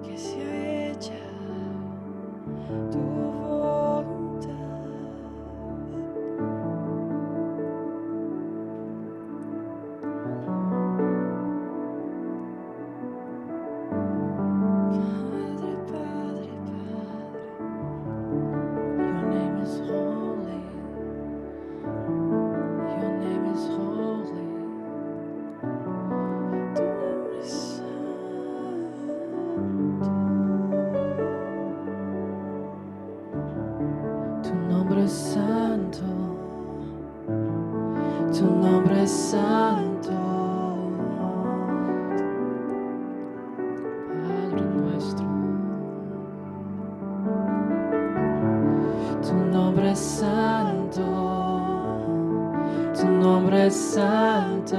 que sea hecha tu voluntad. Padre, Padre, Padre, your name is holy. Your name is holy. Tu nombre es santo. Tu nombre es santo. Padre nuestro. Tu nombre es santo. Tu nombre es santo.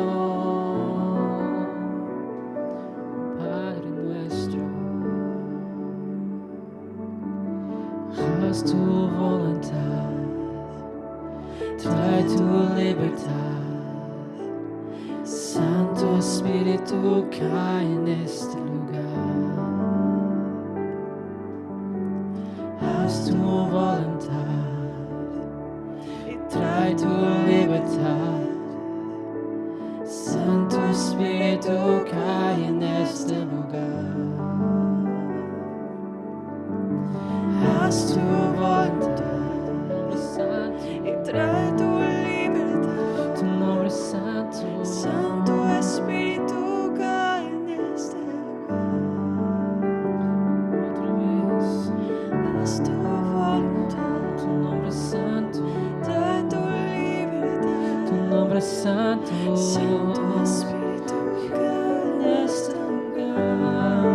Padre nuestro. Haz tu voluntad. Trae tu libertad. Santo Espíritu, cae en este lugar. Haz tu voluntad y trae tu libertad. Santo Espíritu, cae en este lugar. Haz tu voluntad y trae tu libertad. Tu nombre es santo. Santo Espíritu, cae en este lugar. Otra vez. Haz tu voluntad. Tu nombre es santo. Trae tu libertad. Tu nombre es santo. Santo Espíritu, cae en este lugar.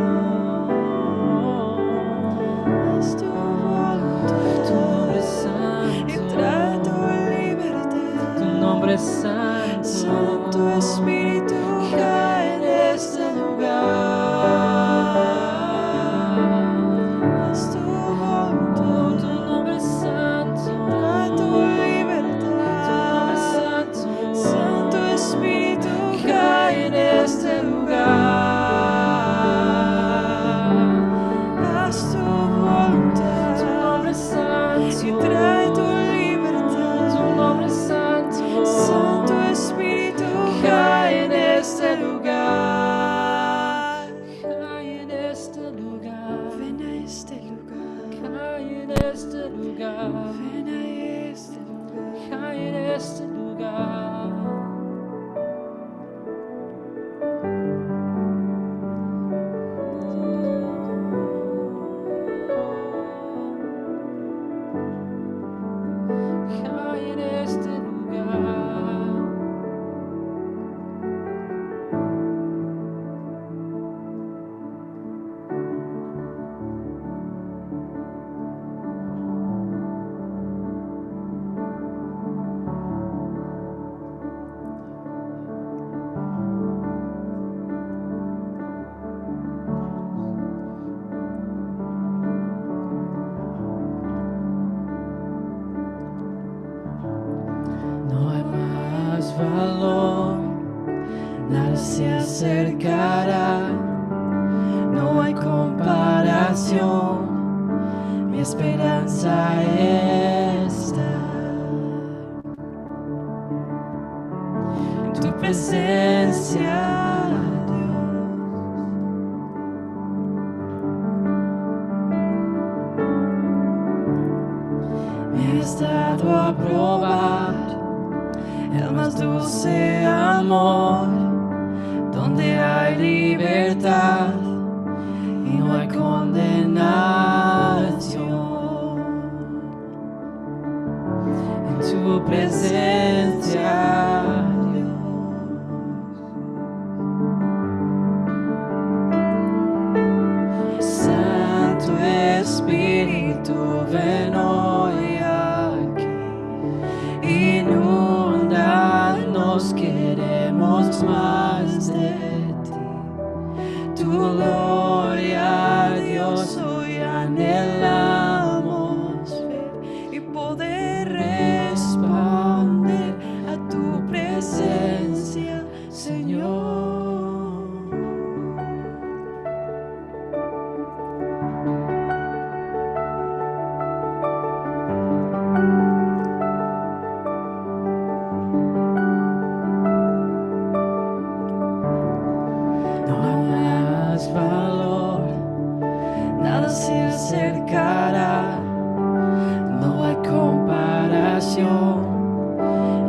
Haz tu voluntad. Tu nombre es santo. Y trae tu libertad. Tu nombre es santo. Santo Espíritu, cae en este lugar. Haz tu voluntad. Tu nombre es santo. Trae tu libertad. Tu nombre es santo. Santo Espíritu, cae en este lugar. Haz tu voluntad. Tu nombre es santo. Y trae tu libertad. Tu nombre es santo. Santo Espíritu, cae en este lugar. Cae en este lugar. Ven a este lugar. Cae en este lugar. Ven a este lugar. Cae en este lugar. Cae en este lugar. No hay más valor, nada se acercará, no hay comparación, mi esperanza está en tu presencia, Dios. Me has dado a probar el más dulce amor, donde hay libertad y no hay condenación. En tu presencia, Dios. Santo Espíritu, ven hoy aquí. Inúndanos, queremos más de ti. Tu gloria, Dios, hoy anhelamos ver y poder responder a tu presencia, Señor. más valor, nada se acercará, no hay comparación,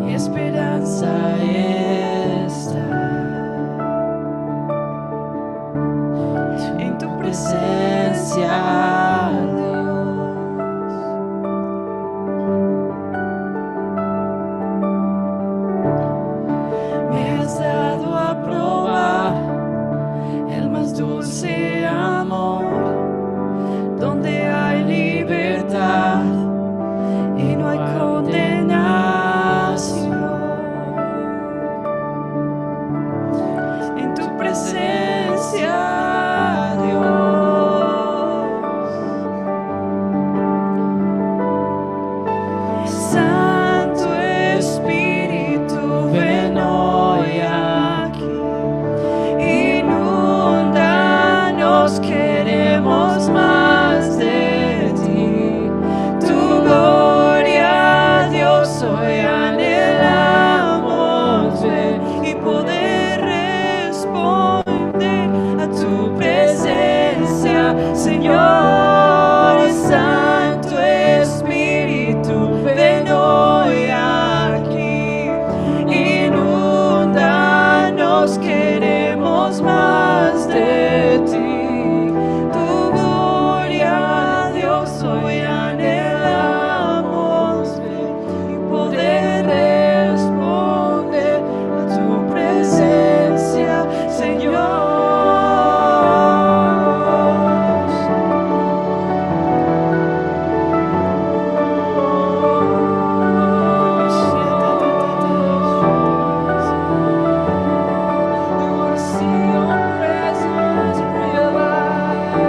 y esperanza está en tu presencia, Dios. Me has dado a probar el más dulce amor, donde hay libertad y no hay condenación. En tu presencia, Dios. Santo Espíritu, ven hoy aquí. Inúndanos, queremos más de ti. Tu gloria, Dios, hoy anhelamos ver y poder responder a tu presencia, Señor. Santo Espíritu, ven hoy aquí. Inúndanos, queremos más de ti. Tu gloria, Dios, hoy anhelamos ver y poder responder a tu presencia, Señor. We want to see your presence realized.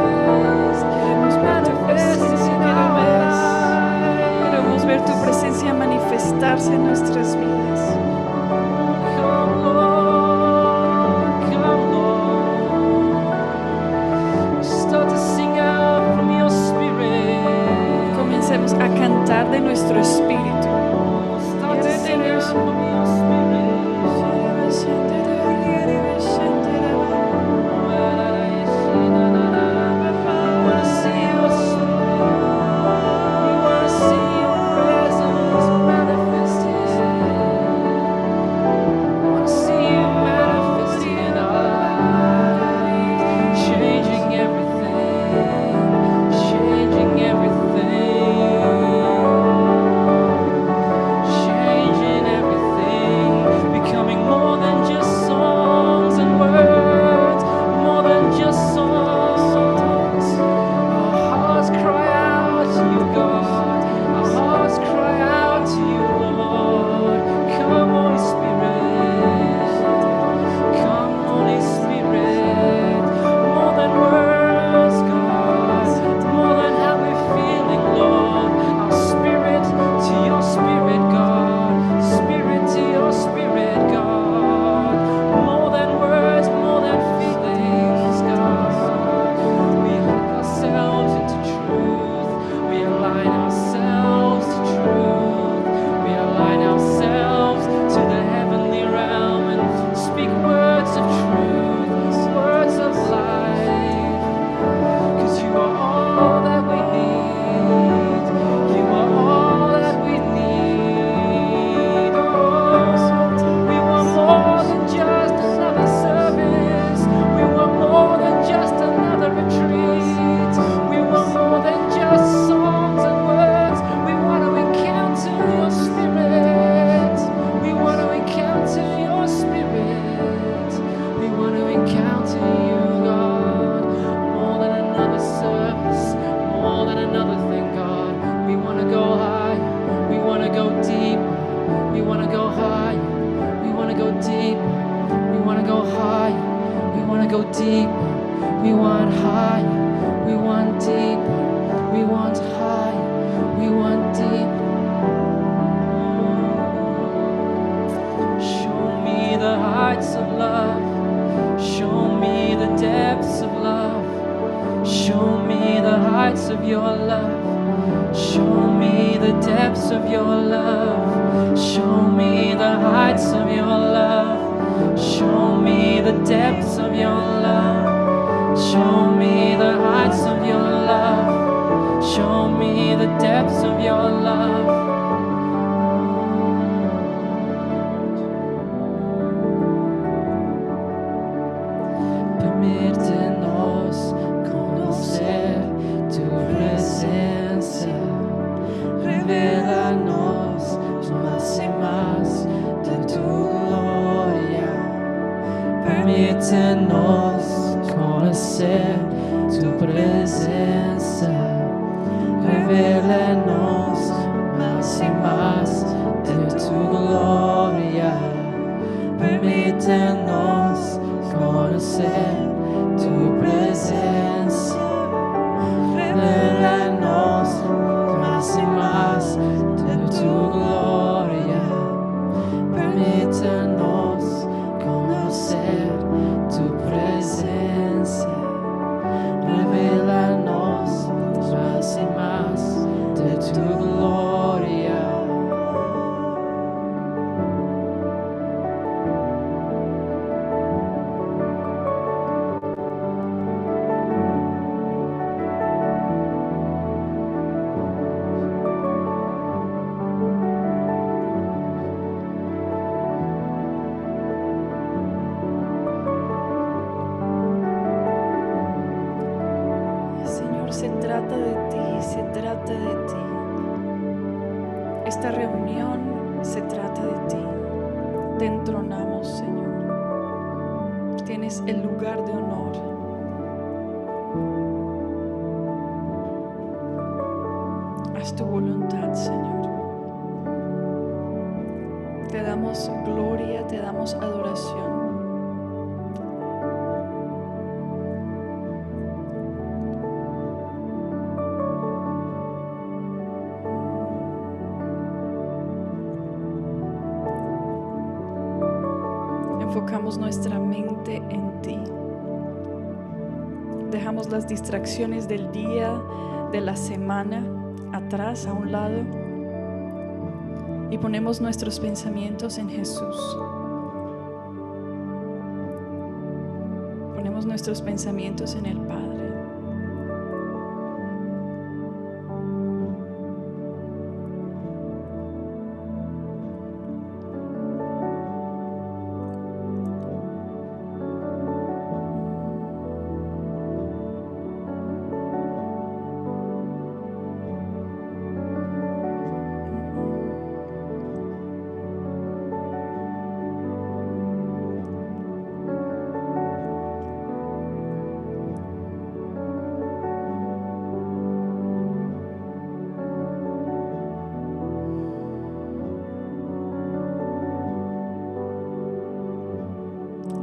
Queremos ver tu presencia in our lives. Queremos ver tu presencia manifestarse en nuestras vidas. Come, Lord, come, Lord. Start to sing out from your spirit. Comencemos a cantar de nuestro espíritu. Start to sing out from your spirit. We wanna see your spirit. We wanna see your presence manifested. We wanna see you manifested in our lives, changing everything, changing everything, becoming more than just songs and words, more than just songs. Our hearts cry out to you, God. Our hearts cry out to you, Lord. Come, Holy Spirit. Come, Holy Spirit. More than words, God. More than how we're feeling, Lord. Our spirit to your spirit, God. Spirit to your spirit, God. More than words, more than feelings, God. We hook ourselves into truth. We align ourselves to truth. We align ourselves to the heavenly realm and speak words of truth, words of life. 'Cause you are all that we need. You are all that we need. Oh, we want more than just another service. We want more than just another retreat. We want more than just songs and words. We want to encounter your spirit. We want to encounter your spirit. We want to encounter you, God. More than another service, more than another thing, God. We want to go high. We want to go deep. We want to go high. We want to go deep. We want to go high. We want to go deep. We want high. We want deep. We want high. We want deep. Show me the heights of love. Show me the depths of love. Show me the heights of your love. Show me the depths of your love. Show me the heights of your love. Show me the depths of your love. Señor, se trata de ti, se trata de ti. Esta reunión se trata de ti. Te entronamos, Señor. Tienes el lugar de honor. Haz tu voluntad, Señor. Te damos gloria, te damos adoración. Enfocamos nuestra mente en ti. Dejamos las distracciones del día, de la semana, atrás, a un lado, y ponemos nuestros pensamientos en Jesús. Ponemos nuestros pensamientos en el Padre.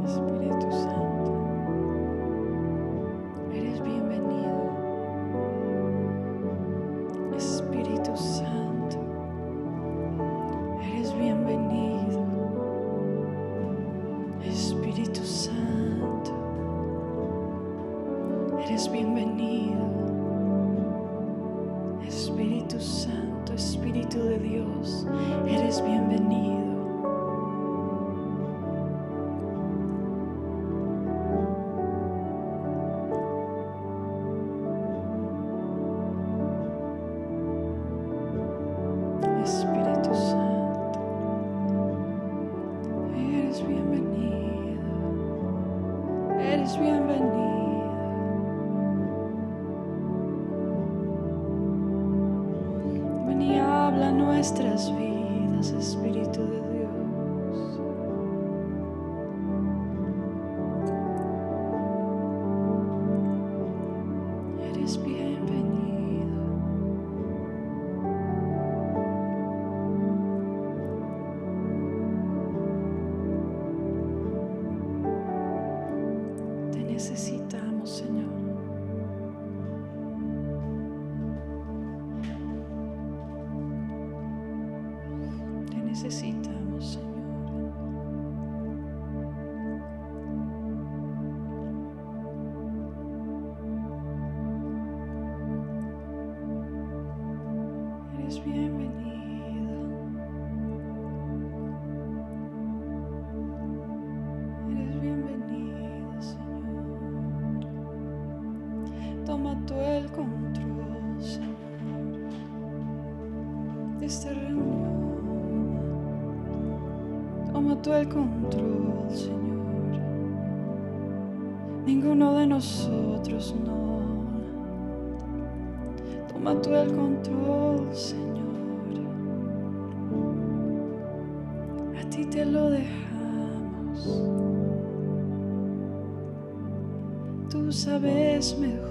Espíritu Santo, eres bienvenido. Espíritu Santo, eres bienvenido. Espíritu Santo, eres bienvenido. Espíritu Santo, Espíritu de Dios, eres bienvenido. Espíritu Santo, eres bienvenido, eres bienvenido. Ven y habla nuestras vidas, Espíritu de Dios. Eres bienvenido. Te necesitamos, Señor. Te necesitamos, Señor. Eres bienvenido. Eres bienvenido, Señor. Toma tú el control, Señor, de esta reunión. Toma tú el control, Señor. Ninguno de nosotros no. Toma tú el control, Señor. A ti te lo dejamos. Tú sabes mejor.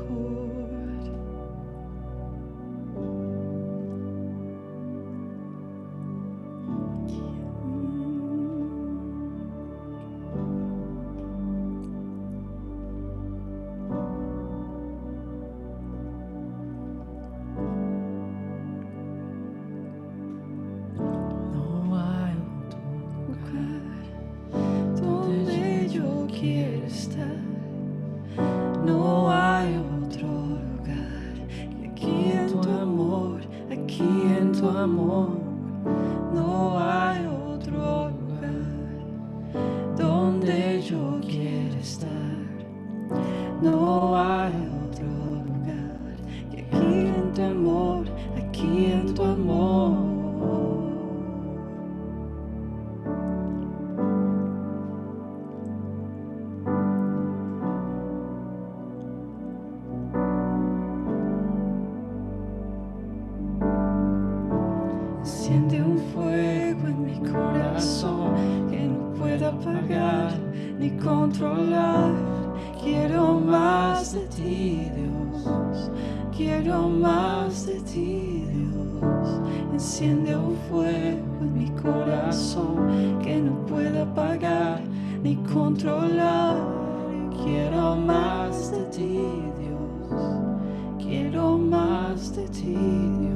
No hay otro Lugar donde yo quiero estar. No hay otro lugar que aquí en tu amor, aquí en tu amor. No hay otro lugar donde yo quiero estar. No hay otro lugar que aquí en tu amor, aquí en tu amor. apagar ni controlar. Quiero más de ti, Dios. Quiero más de ti, Dios. Enciende un fuego en mi corazón que no pueda apagar ni controlar. Quiero más de ti, Dios. Quiero más de ti, Dios.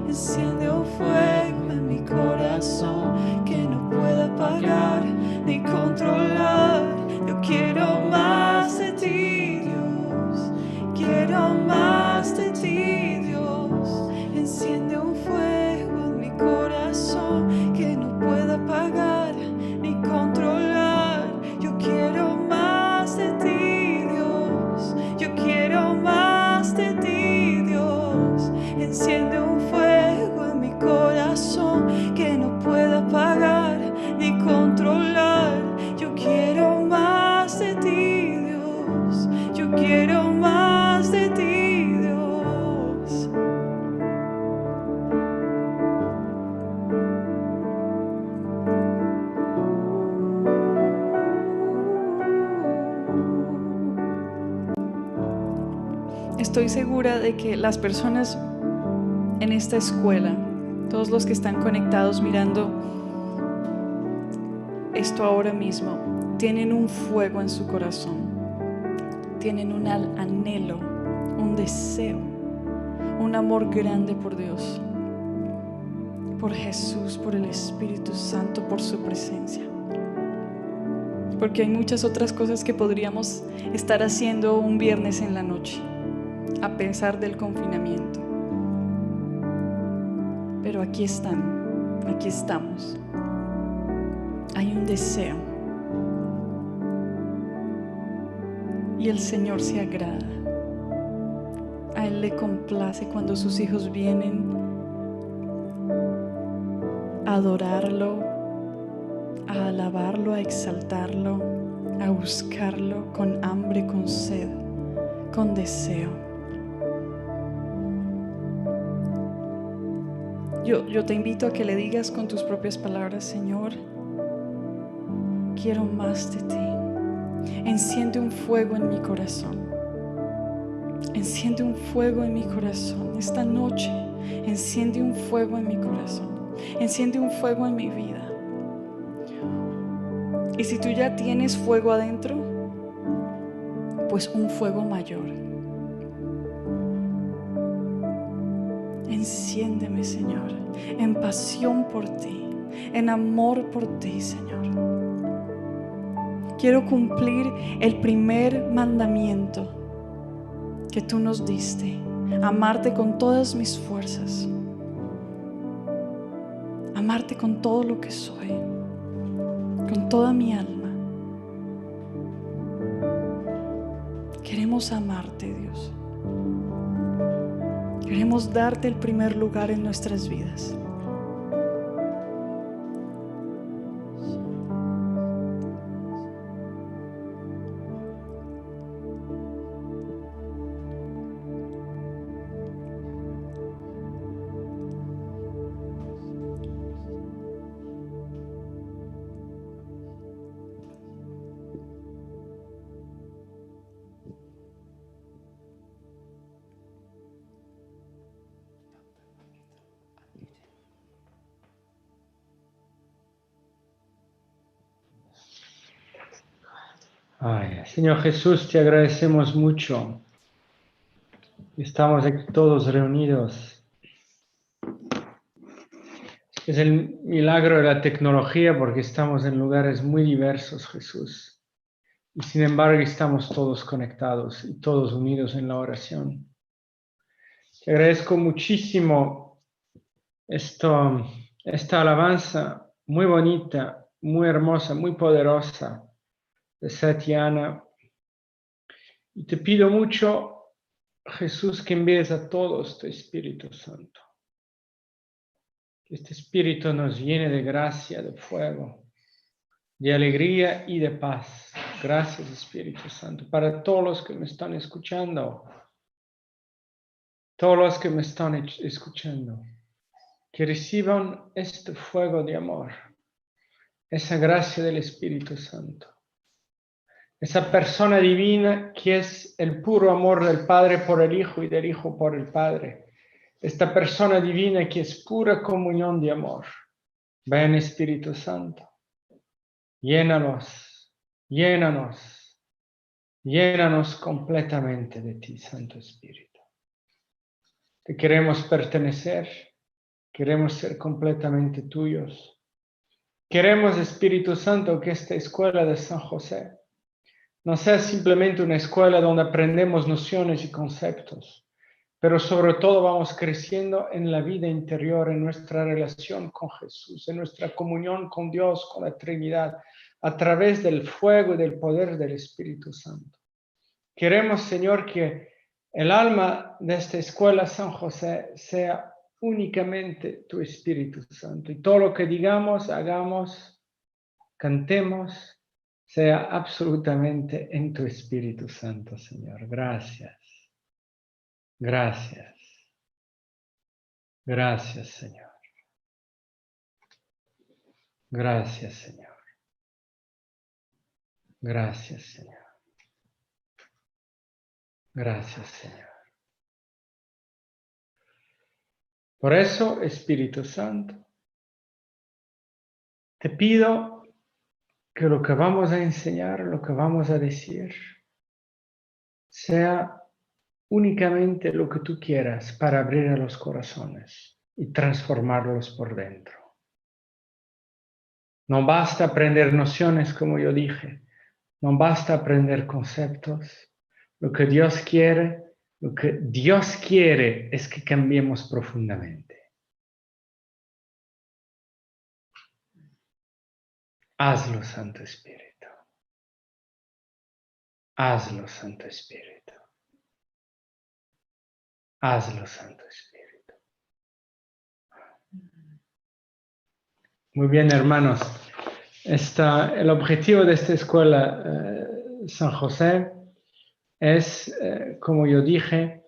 Enciende un fuego en mi corazón que no pueda apagar ni controlar. Yo quiero más de ti, Dios. Quiero más de ti, Dios. Enciende un fuego en mi corazón que no pueda apagar ni controlar. Yo quiero más de ti, Dios. Yo quiero más de ti, Dios. Enciende un fuego en mi corazón que no pueda apagar ni controlar. Yo quiero más de ti, Dios. Yo quiero más de ti, Dios. Estoy segura de que las personas en esta escuela, todos los que están conectados mirando esto ahora mismo, tienen un fuego en su corazón, tienen un anhelo, un deseo, un amor grande por Dios, por Jesús, por el Espíritu Santo, por su presencia. Porque hay muchas otras cosas que podríamos estar haciendo un viernes en la noche, a pesar del confinamiento. Pero aquí están, aquí estamos. Hay un deseo. Y el Señor se agrada. A Él le complace cuando sus hijos vienen a adorarlo, a alabarlo, a exaltarlo, a buscarlo con hambre, con sed, con deseo. Yo te invito a que le digas con tus propias palabras: Señor, quiero más de ti. Enciende un fuego en mi corazón. Enciende un fuego en mi corazón. Esta noche, enciende un fuego en mi corazón. Enciende un fuego en mi vida. Y si tú ya tienes fuego adentro, pues un fuego mayor. Enciéndeme, Señor, en pasión por ti, en amor por ti, Señor. Quiero cumplir el primer mandamiento que tú nos diste: amarte con todas mis fuerzas, amarte con todo lo que soy, con toda mi alma. Queremos amarte, Dios. Queremos darte el primer lugar en nuestras vidas. Ay, Señor Jesús, te agradecemos mucho. Estamos aquí todos reunidos. Es el milagro de la tecnología porque estamos en lugares muy diversos, Jesús. Y sin embargo estamos todos conectados y todos unidos en la oración. Te agradezco muchísimo esta alabanza muy bonita, muy hermosa, muy poderosa de Satiana. Y te pido mucho, Jesús, que envíes a todos tu Espíritu Santo. Que este Espíritu nos llene de gracia, de fuego, de alegría y de paz. Gracias, Espíritu Santo. Para todos los que me están escuchando, todos los que me están escuchando, que reciban este fuego de amor, esa gracia del Espíritu Santo. Esa persona divina que es el puro amor del Padre por el Hijo y del Hijo por el Padre. Esta persona divina que es pura comunión de amor. Ven, Espíritu Santo. Llénanos, llénanos, llénanos completamente de ti, Santo Espíritu. Te queremos pertenecer, queremos ser completamente tuyos. Queremos, Espíritu Santo, que esta escuela de San José no sea simplemente una escuela donde aprendemos nociones y conceptos, pero sobre todo vamos creciendo en la vida interior, en nuestra relación con Jesús, en nuestra comunión con Dios, con la Trinidad, a través del fuego y del poder del Espíritu Santo. Queremos, Señor, que el alma de esta escuela San José sea únicamente tu Espíritu Santo. Y todo lo que digamos, hagamos, cantemos, sea absolutamente en tu Espíritu Santo, Señor. Gracias. Gracias. Gracias, Señor. Gracias, Señor. Gracias, Señor. Gracias, Señor. Por eso, Espíritu Santo, te pido que lo que vamos a enseñar, lo que vamos a decir, sea únicamente lo que tú quieras para abrir a los corazones y transformarlos por dentro. No basta aprender nociones, como yo dije, no basta aprender conceptos. Lo que Dios quiere es que cambiemos profundamente. Hazlo, Santo Espíritu. Hazlo, Santo Espíritu. Hazlo, Santo Espíritu. Muy bien, hermanos. El objetivo de esta escuela San José es, como yo dije,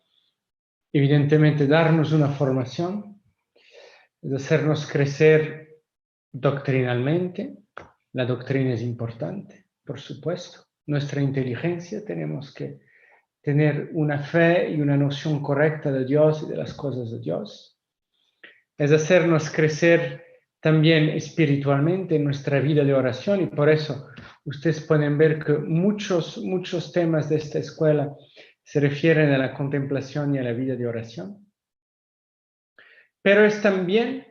evidentemente darnos una formación, es hacernos crecer doctrinalmente. La doctrina es importante, por supuesto. Nuestra inteligencia, tenemos que tener una fe y una noción correcta de Dios y de las cosas de Dios. Es hacernos crecer también espiritualmente en nuestra vida de oración, y por eso ustedes pueden ver que muchos temas de esta escuela se refieren a la contemplación y a la vida de oración. Pero es también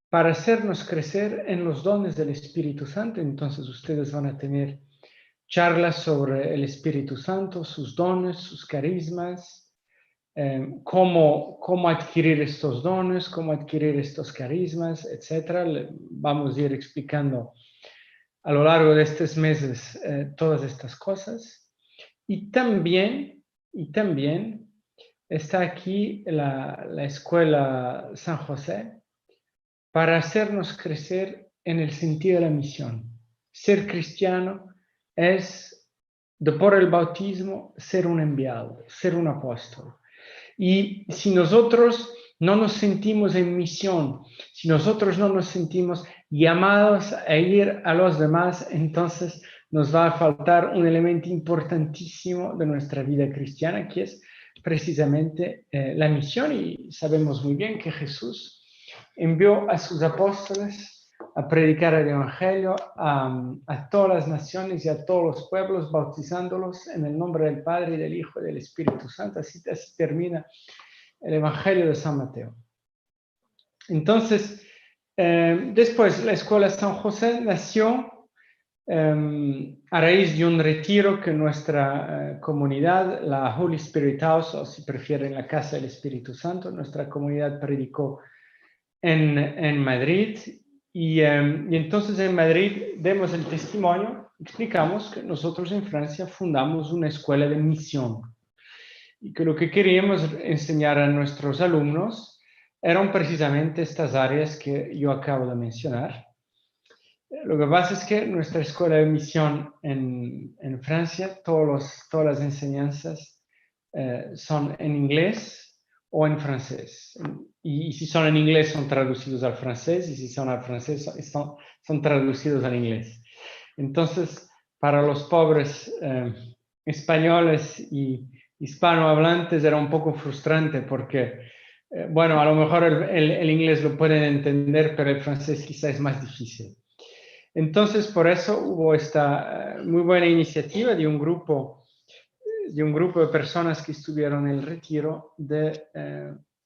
para hacernos crecer en los dones del Espíritu Santo. Entonces ustedes van a tener charlas sobre el Espíritu Santo, sus dones, sus carismas, cómo adquirir estos dones, cómo adquirir estos carismas, etc. Vamos a ir explicando a lo largo de estos meses todas estas cosas. Y también está aquí la escuela San José para hacernos crecer en el sentido de la misión. Ser cristiano es, por el bautismo, ser un enviado, ser un apóstol. Y si nosotros no nos sentimos en misión, si nosotros no nos sentimos llamados a ir a los demás, entonces nos va a faltar un elemento importantísimo de nuestra vida cristiana, que es precisamente la misión. Y sabemos muy bien que Jesús envió a sus apóstoles a predicar el Evangelio a todas las naciones y a todos los pueblos, bautizándolos en el nombre del Padre, y del Hijo y del Espíritu Santo. Así termina el Evangelio de San Mateo. Entonces, después la Escuela San José nació a raíz de un retiro que nuestra comunidad, la Holy Spirit House, o si prefieren la Casa del Espíritu Santo, nuestra comunidad predicó en Madrid. Y entonces en Madrid demos el testimonio, explicamos que nosotros en Francia fundamos una escuela de misión y que lo que queríamos enseñar a nuestros alumnos eran precisamente estas áreas que yo acabo de mencionar. Lo que pasa es que nuestra escuela de misión en Francia, todas las enseñanzas son en inglés o en francés. Y si son en inglés son traducidos al francés, y si son al francés son traducidos al inglés. Entonces, para los pobres españoles y hispanohablantes era un poco frustrante porque, bueno, a lo mejor el inglés lo pueden entender, pero el francés quizá es más difícil. Entonces, por eso hubo esta muy buena iniciativa de un grupo de personas que estuvieron en el retiro de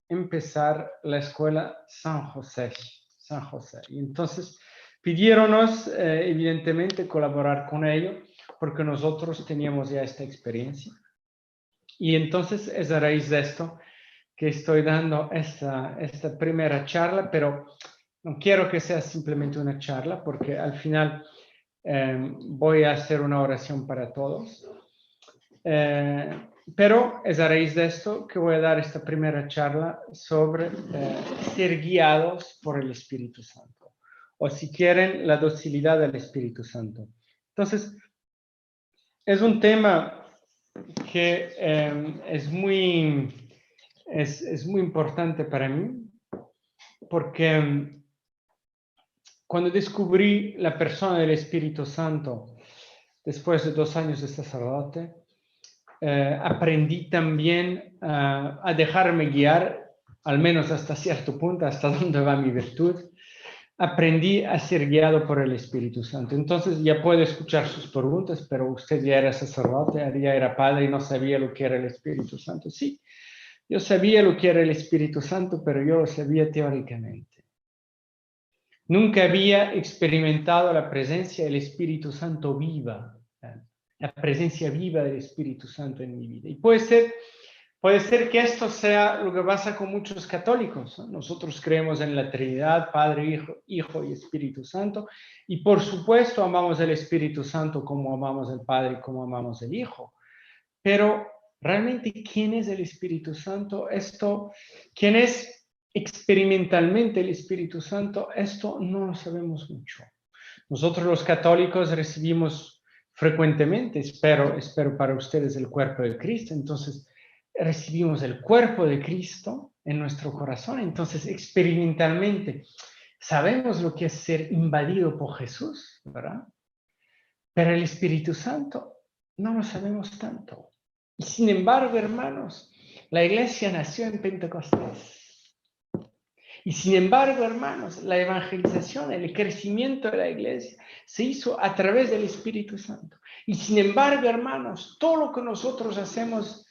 empezar la escuela San José. Y entonces pidieronnos, evidentemente, colaborar con ello, porque nosotros teníamos ya esta experiencia. Y entonces es a raíz de esto que estoy dando esta primera charla, pero no quiero que sea simplemente una charla, porque al final voy a hacer una oración para todos. Pero es a raíz de esto que voy a dar esta primera charla sobre ser guiados por el Espíritu Santo, o si quieren, la docilidad del Espíritu Santo. Entonces, es un tema que es muy importante para mí, porque cuando descubrí la persona del Espíritu Santo, después de 2 años de sacerdote, aprendí también a dejarme guiar, al menos hasta cierto punto, hasta donde va mi virtud. Aprendí a ser guiado por el Espíritu Santo. Entonces ya puedo escuchar sus preguntas, pero usted ya era sacerdote, ya era padre y no sabía lo que era el Espíritu Santo. Sí, yo sabía lo que era el Espíritu Santo, pero yo lo sabía teóricamente. Nunca había experimentado la presencia del Espíritu Santo viva, la presencia viva del Espíritu Santo en mi vida. Y puede ser que esto sea lo que pasa con muchos católicos, ¿no? Nosotros creemos en la Trinidad, Padre, Hijo y Espíritu Santo, y por supuesto amamos el Espíritu Santo como amamos el Padre y como amamos el Hijo. Pero realmente, ¿quién es el Espíritu Santo? ¿Quién es experimentalmente el Espíritu Santo? Esto no lo sabemos mucho. Nosotros los católicos recibimos frecuentemente, espero para ustedes, el cuerpo de Cristo. Entonces recibimos el cuerpo de Cristo en nuestro corazón. Entonces experimentalmente sabemos lo que es ser invadido por Jesús, ¿verdad? Pero el Espíritu Santo no lo sabemos tanto. Y sin embargo, hermanos, la iglesia nació en Pentecostés. Y sin embargo, hermanos, la evangelización, el crecimiento de la iglesia se hizo a través del Espíritu Santo. Y sin embargo, hermanos, todo lo que nosotros hacemos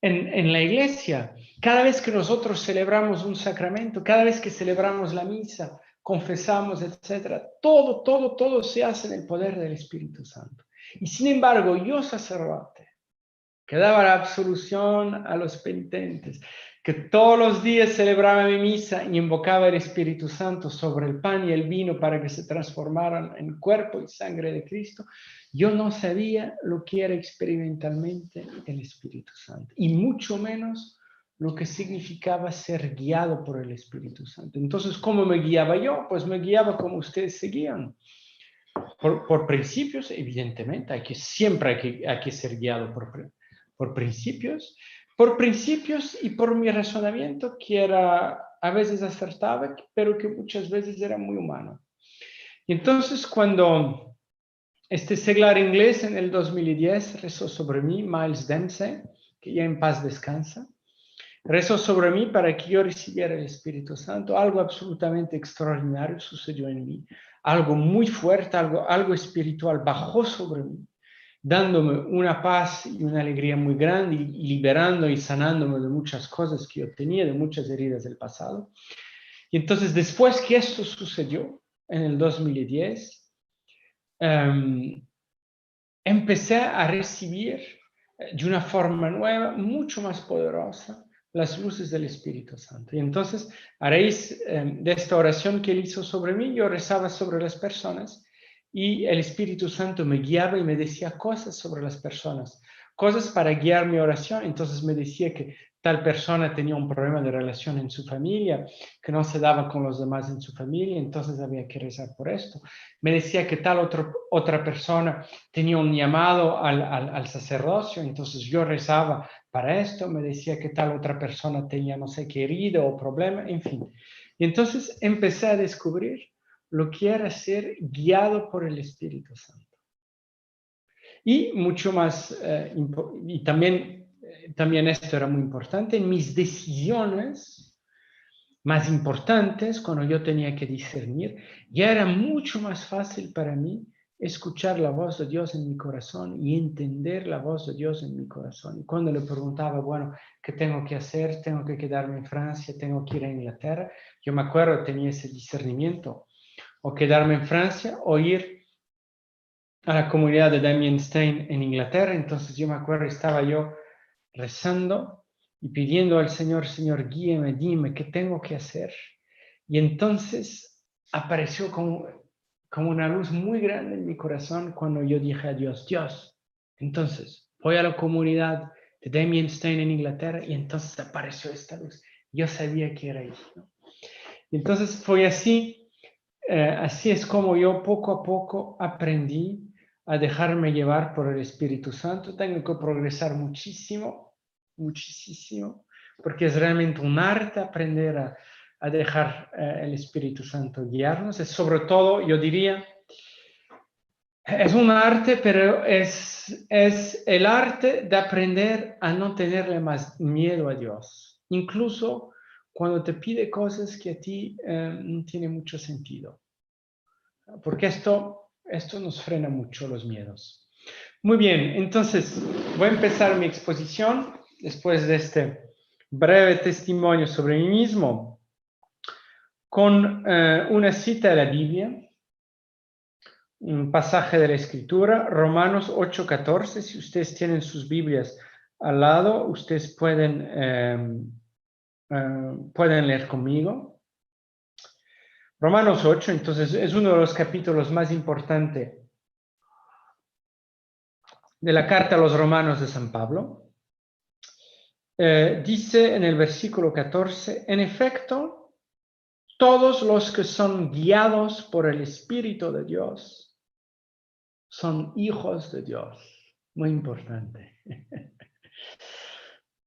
en la iglesia, cada vez que nosotros celebramos un sacramento, cada vez que celebramos la misa, confesamos, etcétera, todo se hace en el poder del Espíritu Santo. Y sin embargo, yo, sacerdote, que daba la absolución a los penitentes, que todos los días celebraba mi misa y invocaba el Espíritu Santo sobre el pan y el vino para que se transformaran en cuerpo y sangre de Cristo, yo no sabía lo que era experimentalmente el Espíritu Santo, y mucho menos lo que significaba ser guiado por el Espíritu Santo. Entonces, ¿cómo me guiaba yo? Pues me guiaba como ustedes se guían. Por principios, evidentemente, siempre hay que ser guiado por principios y por mi razonamiento, que era a veces acertado, pero que muchas veces era muy humano. Y entonces, cuando este seglar inglés en el 2010 rezó sobre mí, Miles Dempsey, que ya en paz descansa, rezó sobre mí para que yo recibiera el Espíritu Santo. Algo absolutamente extraordinario sucedió en mí. algo muy fuerte, algo espiritual bajó sobre mí, dándome una paz y una alegría muy grande y liberando y sanándome de muchas cosas que yo tenía, de muchas heridas del pasado. Y entonces, después que esto sucedió, en el 2010, empecé a recibir de una forma nueva, mucho más poderosa, las luces del Espíritu Santo. Y entonces, a raíz de esta oración que él hizo sobre mí, yo rezaba sobre las personas y el Espíritu Santo me guiaba y me decía cosas sobre las personas, cosas para guiar mi oración. Entonces me decía que tal persona tenía un problema de relación en su familia, que no se daba con los demás en su familia, entonces había que rezar por esto. Me decía que tal otra persona tenía un llamado al sacerdocio, entonces yo rezaba para esto. Me decía que tal otra persona tenía no sé qué herida o problema, en fin. Y entonces empecé a descubrir lo que era ser guiado por el Espíritu Santo. Y mucho más, y también esto era muy importante, en mis decisiones más importantes, cuando yo tenía que discernir, ya era mucho más fácil para mí escuchar la voz de Dios en mi corazón y entender la voz de Dios en mi corazón. Y cuando le preguntaba, bueno, ¿qué tengo que hacer? ¿Tengo que quedarme en Francia? ¿Tengo que ir a Inglaterra? Yo me acuerdo, tenía ese discernimiento, o quedarme en Francia o ir a la comunidad de Damien Stein en Inglaterra. Entonces yo me acuerdo, estaba yo rezando y pidiendo al Señor, Señor, guíeme, dime qué tengo que hacer. Y entonces apareció como una luz muy grande en mi corazón cuando yo dije a Dios, Dios, entonces voy a la comunidad de Damien Stein en Inglaterra, y entonces apareció esta luz. Yo sabía que era ahí, ¿no? Y entonces fue así, así es como yo poco a poco aprendí a dejarme llevar por el Espíritu Santo. Tengo que progresar muchísimo, muchísimo, porque es realmente un arte aprender a dejar el Espíritu Santo guiarnos. Es sobre todo, yo diría, es un arte, pero es el arte de aprender a no tenerle más miedo a Dios, incluso cuando te pide cosas que a ti no tiene mucho sentido, porque esto nos frena mucho los miedos. Muy bien, entonces voy a empezar mi exposición después de este breve testimonio sobre mí mismo con una cita de la Biblia, un pasaje de la Escritura, Romanos 8:14. Si ustedes tienen sus Biblias al lado, ustedes pueden leer conmigo. Romanos 8, entonces, es uno de los capítulos más importantes de la carta a los Romanos de San Pablo. Dice en el versículo 14, en efecto, todos los que son guiados por el Espíritu de Dios son hijos de Dios. Muy importante.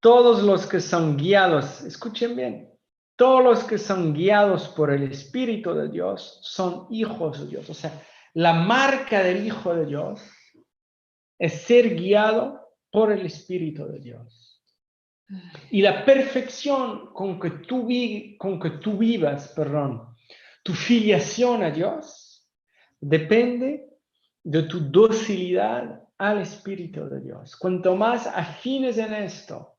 Todos los que son guiados, escuchen bien, todos los que son guiados por el Espíritu de Dios son hijos de Dios. O sea, la marca del Hijo de Dios es ser guiado por el Espíritu de Dios. Y la perfección con que tú vivas, tu filiación a Dios, depende de tu docilidad al Espíritu de Dios. Cuanto más afines en esto,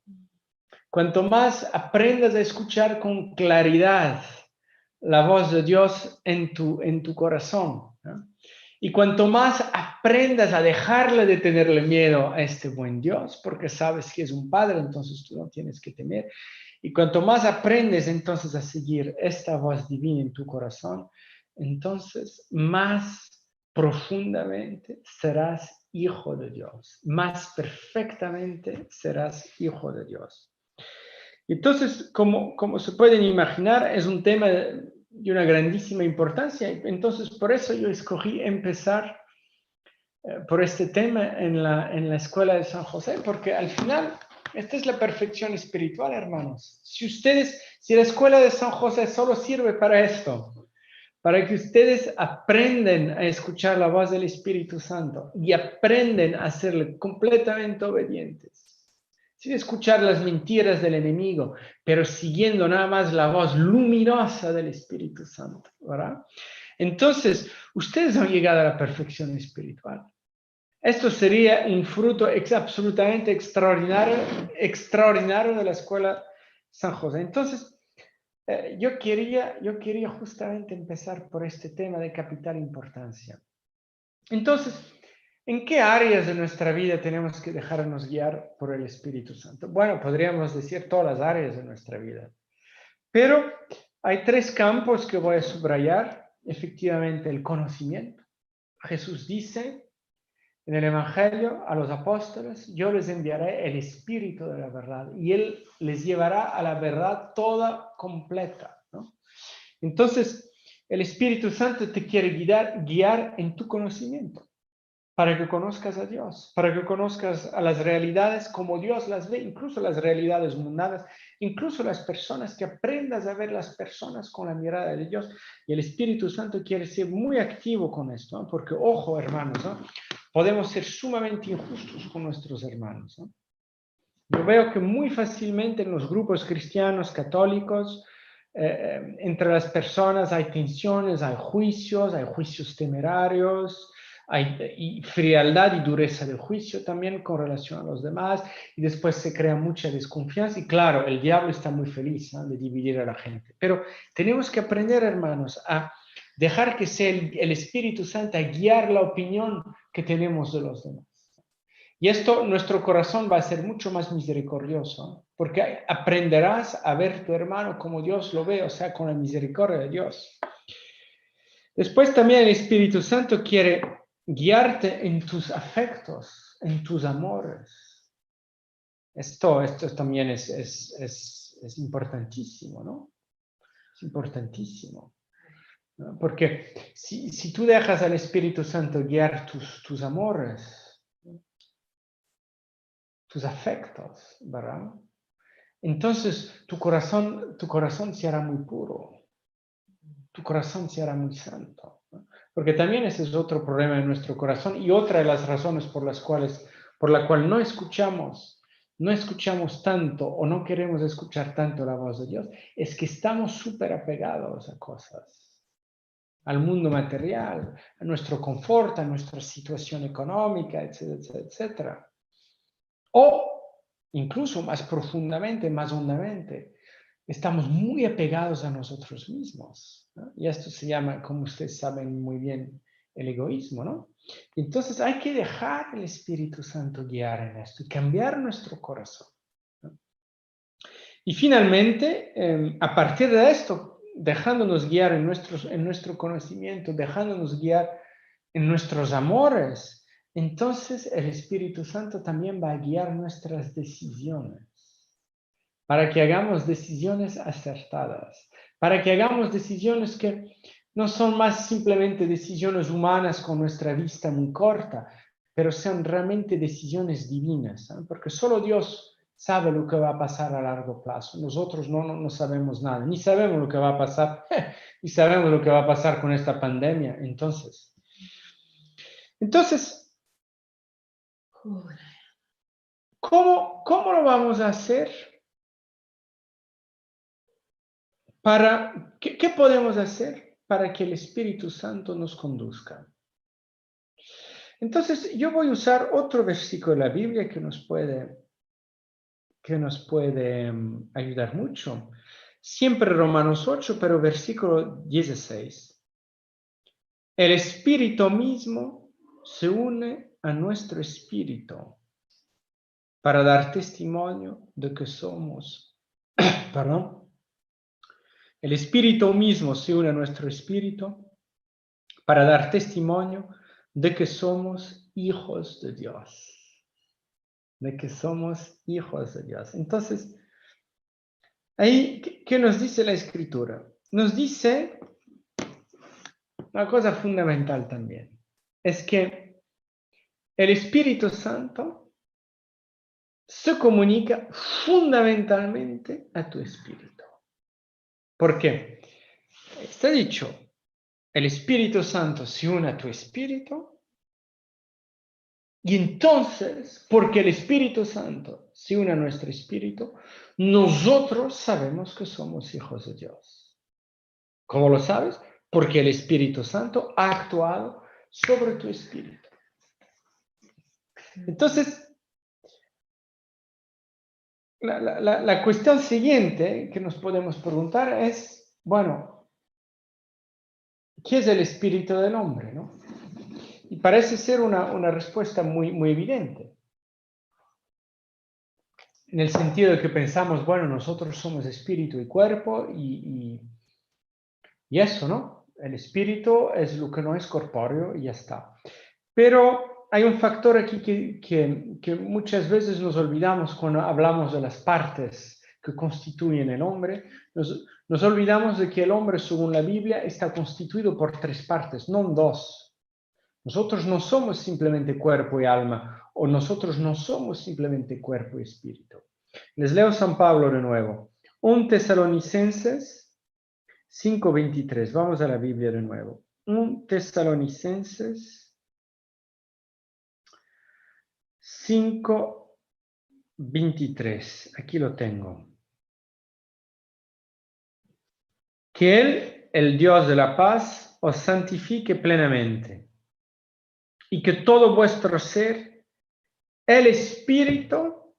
cuanto más aprendas a escuchar con claridad la voz de Dios en tu corazón, ¿no? Y cuanto más aprendas a dejarle de tenerle miedo a este buen Dios, porque sabes que es un Padre, entonces tú no tienes que temer. Y cuanto más aprendes entonces a seguir esta voz divina en tu corazón, entonces más profundamente serás hijo de Dios, más perfectamente serás hijo de Dios. Entonces, como se pueden imaginar, es un tema de una grandísima importancia. Entonces, por eso yo escogí empezar por este tema en la escuela de San José, porque al final esta es la perfección espiritual, hermanos. Si la escuela de San José solo sirve para esto, para que ustedes aprenden a escuchar la voz del Espíritu Santo y aprenden a serle completamente obedientes, sin escuchar las mentiras del enemigo, pero siguiendo nada más la voz luminosa del Espíritu Santo, ¿verdad? entonces ustedes han llegado a la perfección espiritual. Esto sería un fruto absolutamente extraordinario de la escuela San José. Entonces, yo quería justamente empezar por este tema de capital importancia. Entonces, ¿en qué áreas de nuestra vida tenemos que dejarnos guiar por el Espíritu Santo? Bueno, podríamos decir todas las áreas de nuestra vida. Pero hay 3 campos que voy a subrayar. Efectivamente, el conocimiento. Jesús dice en el Evangelio a los apóstoles, yo les enviaré el Espíritu de la verdad y Él les llevará a la verdad toda completa, ¿no? Entonces, el Espíritu Santo te quiere guiar en tu conocimiento, para que conozcas a Dios, para que conozcas a las realidades como Dios las ve, incluso las realidades mundanas, incluso las personas, que aprendas a ver las personas con la mirada de Dios. Y el Espíritu Santo quiere ser muy activo con esto, ¿no? Porque, ojo, hermanos, ¿no? Podemos ser sumamente injustos con nuestros hermanos, ¿no? Yo veo que muy fácilmente en los grupos cristianos católicos, entre las personas hay tensiones, hay juicios temerarios, hay frialdad y dureza del juicio también con relación a los demás, y después se crea mucha desconfianza, y claro, el diablo está muy feliz, ¿no?, de dividir a la gente. Pero tenemos que aprender, hermanos, a dejar que sea el Espíritu Santo a guiar la opinión que tenemos de los demás. Y esto, nuestro corazón va a ser mucho más misericordioso, porque aprenderás a ver tu hermano como Dios lo ve, o sea, con la misericordia de Dios. Después también el Espíritu Santo quiere guiarte en tus afectos, en tus amores. Esto también es importantísimo, ¿no? Es importantísimo, ¿no? Porque si tú dejas al Espíritu Santo guiar tus amores, tus afectos, ¿verdad? Entonces tu corazón se hará muy puro, tu corazón se hará muy santo, ¿no? Porque también ese es otro problema de nuestro corazón, y otra de las razones por la cual no escuchamos tanto o no queremos escuchar tanto la voz de Dios, es que estamos súper apegados a cosas, al mundo material, a nuestro confort, a nuestra situación económica, etcétera, etcétera. O incluso más profundamente, más hondamente, estamos muy apegados a nosotros mismos, ¿no? Y esto se llama, como ustedes saben muy bien, el egoísmo, ¿no? Entonces hay que dejar el Espíritu Santo guiar en esto y cambiar nuestro corazón, ¿no? Y finalmente, a partir de esto, dejándonos guiar en nuestro conocimiento, dejándonos guiar en nuestros amores, entonces el Espíritu Santo también va a guiar nuestras decisiones, para que hagamos decisiones acertadas, para que hagamos decisiones que no son más simplemente decisiones humanas con nuestra vista muy corta, pero sean realmente decisiones divinas, ¿no? Porque solo Dios sabe lo que va a pasar a largo plazo. Nosotros no sabemos nada, ni sabemos lo que va a pasar, ni sabemos lo que va a pasar con esta pandemia. Entonces, ¿cómo lo vamos a hacer? ¿Qué podemos hacer para que el Espíritu Santo nos conduzca? Entonces, yo voy a usar otro versículo de la Biblia que nos puede ayudar mucho. Siempre Romanos 8, pero versículo 16. El Espíritu mismo se une a nuestro espíritu para dar testimonio de que somos, el Espíritu mismo se une a nuestro espíritu para dar testimonio de que somos hijos de Dios. De que somos hijos de Dios. Entonces, ahí, ¿qué nos dice la Escritura? Nos dice una cosa fundamental también. Es que el Espíritu Santo se comunica fundamentalmente a tu espíritu. ¿Por qué? Está dicho, el Espíritu Santo se une a tu espíritu, y entonces, porque el Espíritu Santo se une a nuestro espíritu, nosotros sabemos que somos hijos de Dios. ¿Cómo lo sabes? porque el Espíritu Santo ha actuado sobre tu espíritu. Entonces, la cuestión siguiente que nos podemos preguntar es, bueno, ¿qué es el espíritu del hombre, no? Y parece ser una respuesta muy evidente. En el sentido de que pensamos, bueno, nosotros somos espíritu y cuerpo y eso, ¿no? El espíritu es lo que no es corpóreo y ya está. Pero hay un factor aquí que muchas veces nos olvidamos cuando hablamos de las partes que constituyen el hombre. Nos olvidamos de que el hombre, según la Biblia, está constituido por 3 partes, no 2. Nosotros no somos simplemente cuerpo y alma, o nosotros no somos simplemente cuerpo y espíritu. Les leo San Pablo de nuevo. 1 Tesalonicenses 5:23. Vamos a la Biblia de nuevo. 1 Tesalonicenses 5:23. Aquí lo tengo. Que Él, el Dios de la paz, os santifique plenamente, y que todo vuestro ser, el espíritu,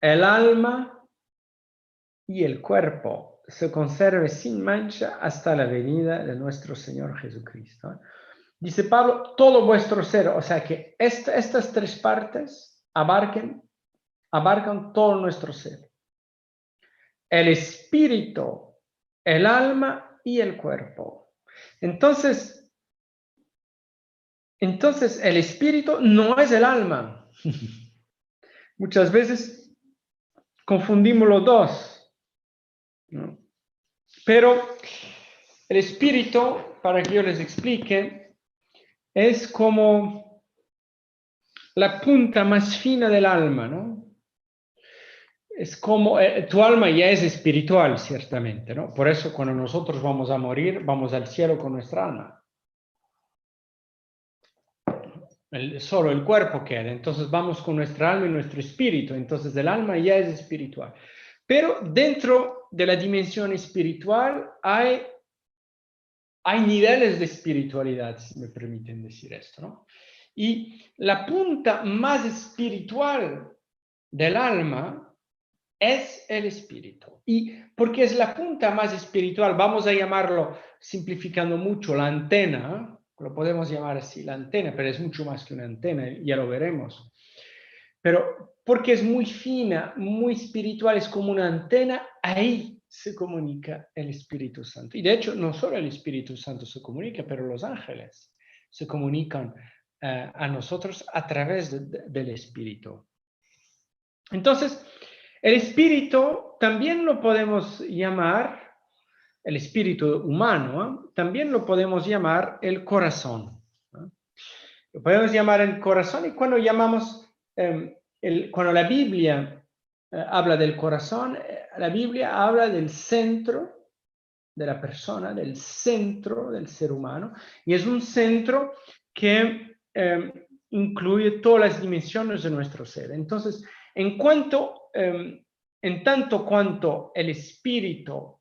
el alma y el cuerpo, se conserve sin mancha hasta la venida de nuestro Señor Jesucristo. Dice Pablo, todo vuestro ser, o sea que estas 3 partes abarcan todo nuestro ser. El espíritu, el alma y el cuerpo. Entonces el espíritu no es el alma. Muchas veces confundimos los dos, ¿no? Pero el espíritu, para que yo les explique, es como la punta más fina del alma, ¿no? Es como, tu alma ya es espiritual, ciertamente, ¿no? Por eso cuando nosotros vamos a morir, vamos al cielo con nuestra alma. Solo el cuerpo queda, entonces vamos con nuestra alma y nuestro espíritu, entonces el alma ya es espiritual. Pero dentro de la dimensión espiritual hay niveles de espiritualidad, si me permiten decir esto, ¿no? Y la punta más espiritual del alma es el espíritu. Y porque es la punta más espiritual, vamos a llamarlo, simplificando mucho, la antena, lo podemos llamar así, la antena, pero es mucho más que una antena, ya lo veremos. Pero porque es muy fina, muy espiritual, es como una antena, ahí se comunica el Espíritu Santo. Y de hecho, no solo el Espíritu Santo se comunica, pero los ángeles se comunican a nosotros a través del Espíritu. Entonces, el Espíritu también lo podemos llamar, el espíritu humano, también lo podemos llamar el corazón. Lo podemos llamar el corazón, y cuando llamamos, cuando la Biblia habla del corazón, la Biblia habla del centro de la persona, del centro del ser humano, y es un centro que incluye todas las dimensiones de nuestro ser. Entonces, en tanto cuanto el espíritu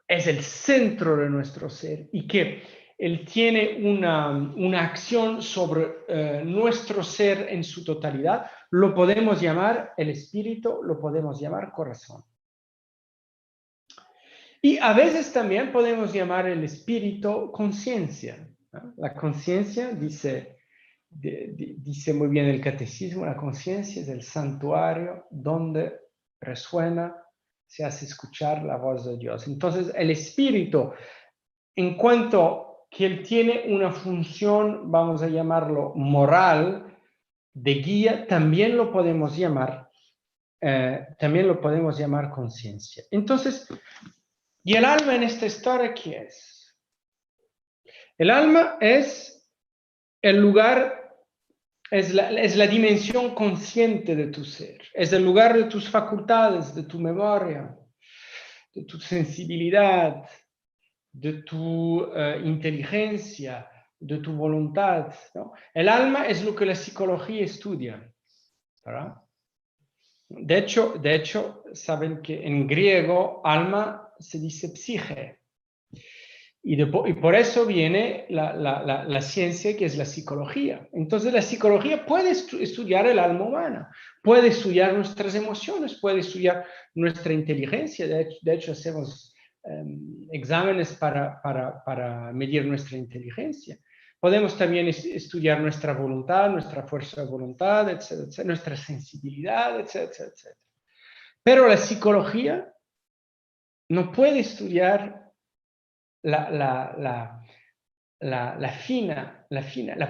es el centro de nuestro ser y que él tiene una acción sobre nuestro ser en su totalidad, lo podemos llamar el espíritu, lo podemos llamar corazón. Y a veces también podemos llamar el espíritu conciencia, ¿no? La conciencia, dice muy bien el catecismo, la conciencia es el santuario donde resuena, se hace escuchar la voz de Dios. Entonces, el espíritu, en cuanto que él tiene una función, vamos a llamarlo moral, de guía, también lo podemos llamar conciencia. Entonces, ¿y el alma en esta historia qué es? El alma es el lugar, es la dimensión consciente de tu ser, es el lugar de tus facultades, de tu memoria, de tu sensibilidad, de tu inteligencia, de tu voluntad, ¿no? El alma es lo que la psicología estudia, ¿verdad? De hecho, saben que en griego alma se dice psique, Y por eso viene la ciencia, que es la psicología. Entonces la psicología puede estudiar el alma humana, puede estudiar nuestras emociones, puede estudiar nuestra inteligencia. De hecho hacemos exámenes para medir nuestra inteligencia. Podemos también estudiar nuestra voluntad, nuestra fuerza de voluntad, etcétera, etcétera, nuestra sensibilidad, etcétera, etcétera. Pero la psicología no puede estudiar la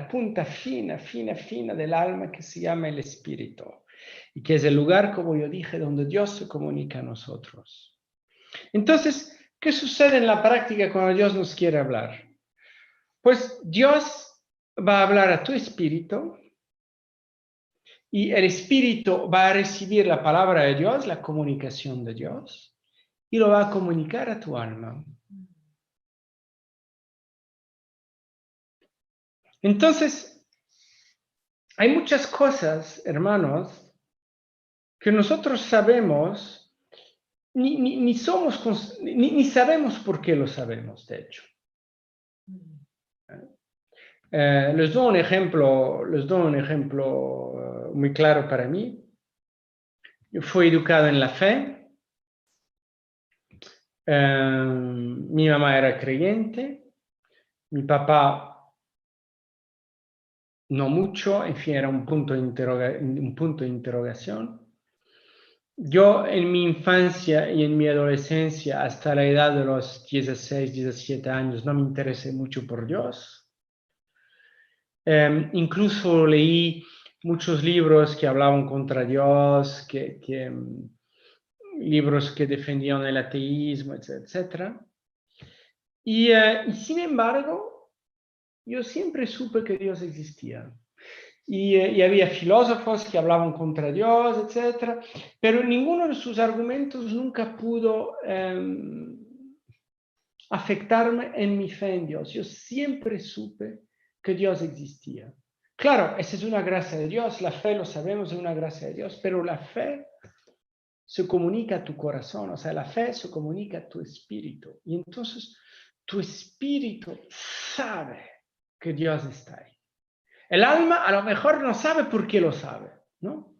punta fina del alma, que se llama el espíritu, y que es el lugar, como yo dije, donde Dios se comunica a nosotros. Entonces, ¿qué sucede en la práctica cuando Dios nos quiere hablar? Pues Dios va a hablar a tu espíritu, y el espíritu va a recibir la palabra de Dios, la comunicación de Dios, y lo va a comunicar a tu alma. Entonces, hay muchas cosas, hermanos, que nosotros sabemos, ni sabemos por qué lo sabemos, de hecho. Les doy un ejemplo muy claro para mí. Yo fui educado en la fe. Mi mamá era creyente. Mi papá no mucho, en fin, era un punto de interrogación. Yo en mi infancia y en mi adolescencia, hasta la edad de los 16, 17 años, no me interesé mucho por Dios. Incluso leí muchos libros que hablaban contra Dios, libros que defendían el ateísmo, etc. Y sin embargo, yo siempre supe que Dios existía. Y había filósofos que hablaban contra Dios, etc. Pero ninguno de sus argumentos nunca pudo afectarme en mi fe en Dios. Yo siempre supe que Dios existía. Claro, esa es una gracia de Dios, la fe, lo sabemos, es una gracia de Dios, pero la fe se comunica a tu corazón, o sea, la fe se comunica a tu espíritu. Y entonces tu espíritu sabe que Dios está ahí. El alma a lo mejor no sabe por qué lo sabe, ¿no?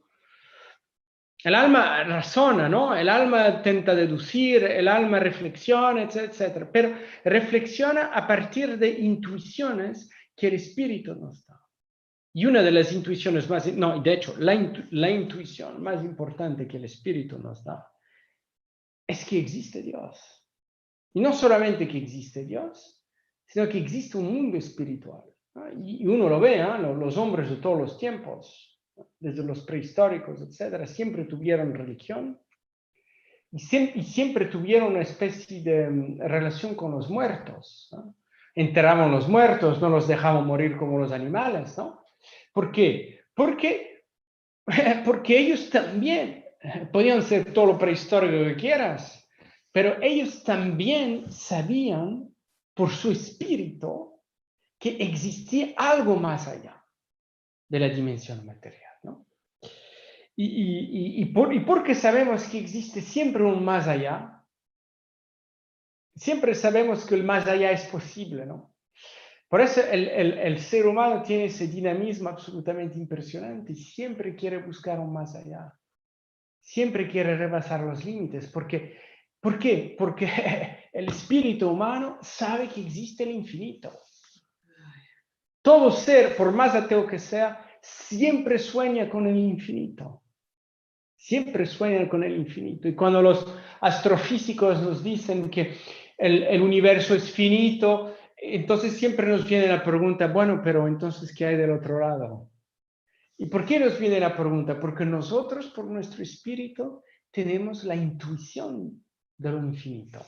El alma razona, ¿no? El alma intenta deducir, el alma reflexiona, etcétera. Pero reflexiona a partir de intuiciones que el espíritu nos da. Y una de las intuiciones más, no, de hecho, la intuición más importante que el espíritu nos da es que existe Dios. Y no solamente que existe Dios, sino que existe un mundo espiritual. Y uno lo ve, los hombres de todos los tiempos, desde los prehistóricos, etcétera, siempre tuvieron religión y siempre tuvieron una especie de relación con los muertos, ¿no? Enterraban los muertos, no los dejaban morir como los animales, ¿no? ¿Por qué? Porque ellos también podían ser todo lo prehistórico que quieras, pero ellos también sabían por su espíritu que existía algo más allá de la dimensión material, ¿no? Y porque sabemos que existe siempre un más allá, siempre sabemos que el más allá es posible, ¿no? Por eso el ser humano tiene ese dinamismo absolutamente impresionante y siempre quiere buscar un más allá. Siempre quiere rebasar los límites. ¿Por qué? Porque el espíritu humano sabe que existe el infinito. Todo ser, por más ateo que sea, siempre sueña con el infinito. Siempre sueñan con el infinito. Y cuando los astrofísicos nos dicen que el universo es finito, entonces siempre nos viene la pregunta, bueno, pero entonces, ¿qué hay del otro lado? ¿Y por qué nos viene la pregunta? Porque nosotros, por nuestro espíritu, tenemos la intuición de lo infinito.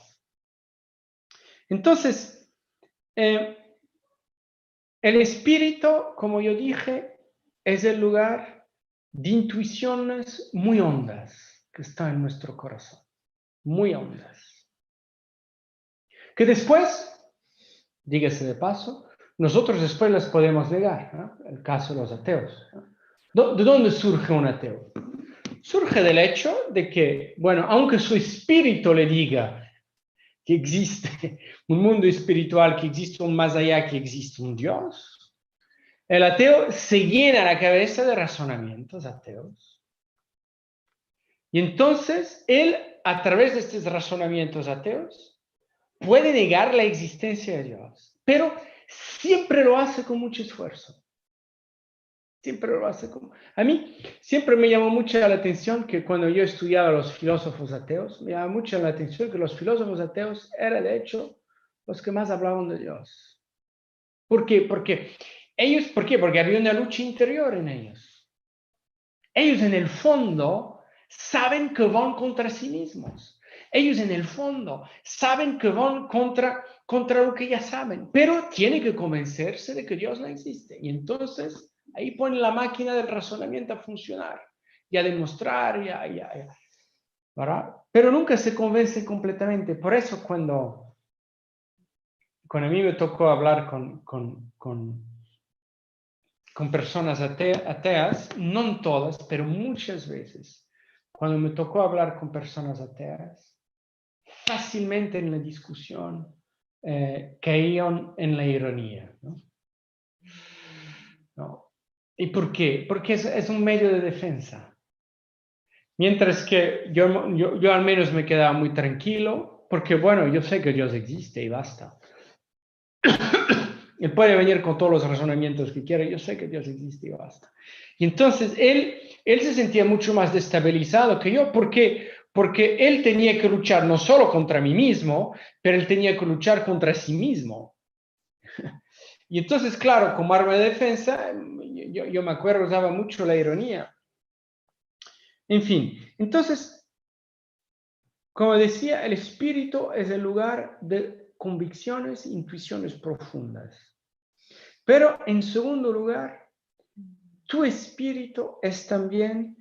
Entonces, el espíritu, como yo dije, es el lugar de intuiciones muy hondas que están en nuestro corazón, muy hondas. Que después, dígase de paso, nosotros después las podemos negar, ¿no? El caso de los ateos, ¿no? ¿De dónde surge un ateo? Surge del hecho de que, bueno, aunque su espíritu le diga que existe un mundo espiritual, que existe un más allá, que existe un Dios, el ateo se llena la cabeza de razonamientos ateos. Y entonces él, a través de estos razonamientos ateos, puede negar la existencia de Dios, pero siempre lo hace con mucho esfuerzo. Siempre lo hace como... A mí siempre me llamó mucho la atención que cuando yo estudiaba a los filósofos ateos, me llamaba mucho la atención que los filósofos ateos eran de hecho los que más hablaban de Dios. ¿Por qué? Porque había una lucha interior en ellos. Ellos en el fondo saben que van contra sí mismos. Ellos en el fondo saben que van contra lo que ya saben, pero tienen que convencerse de que Dios no existe. Y entonces ahí ponen la máquina del razonamiento a funcionar y a demostrar, ¿verdad? Pero nunca se convencen completamente. Por eso cuando a mí me tocó hablar con personas ateas, no todas, pero muchas veces, cuando me tocó hablar con personas ateas, fácilmente en la discusión caían en la ironía, ¿no? ¿No? ¿Y por qué? Porque es un medio de defensa. Mientras que yo al menos me quedaba muy tranquilo, porque bueno, yo sé que Dios existe y basta. Él puede venir con todos los razonamientos que quiera, yo sé que Dios existe y basta. Y entonces él se sentía mucho más destabilizado que yo, porque él tenía que luchar no solo contra mí mismo, pero él tenía que luchar contra sí mismo. Y entonces, claro, como arma de defensa, yo me acuerdo, usaba mucho la ironía. En fin, entonces, como decía, el espíritu es el lugar de convicciones, intuiciones profundas. Pero en segundo lugar, tu espíritu es también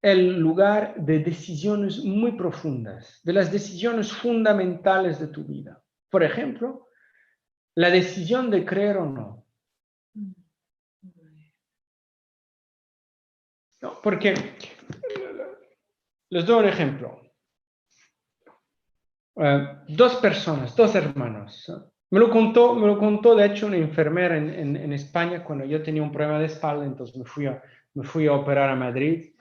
el lugar de decisiones muy profundas, de las decisiones fundamentales de tu vida. Por ejemplo, la decisión de creer o no. No, porque les doy un ejemplo. Dos personas, dos hermanos. Me lo contó de hecho una enfermera en España cuando yo tenía un problema de espalda, entonces me fui a operar a Madrid.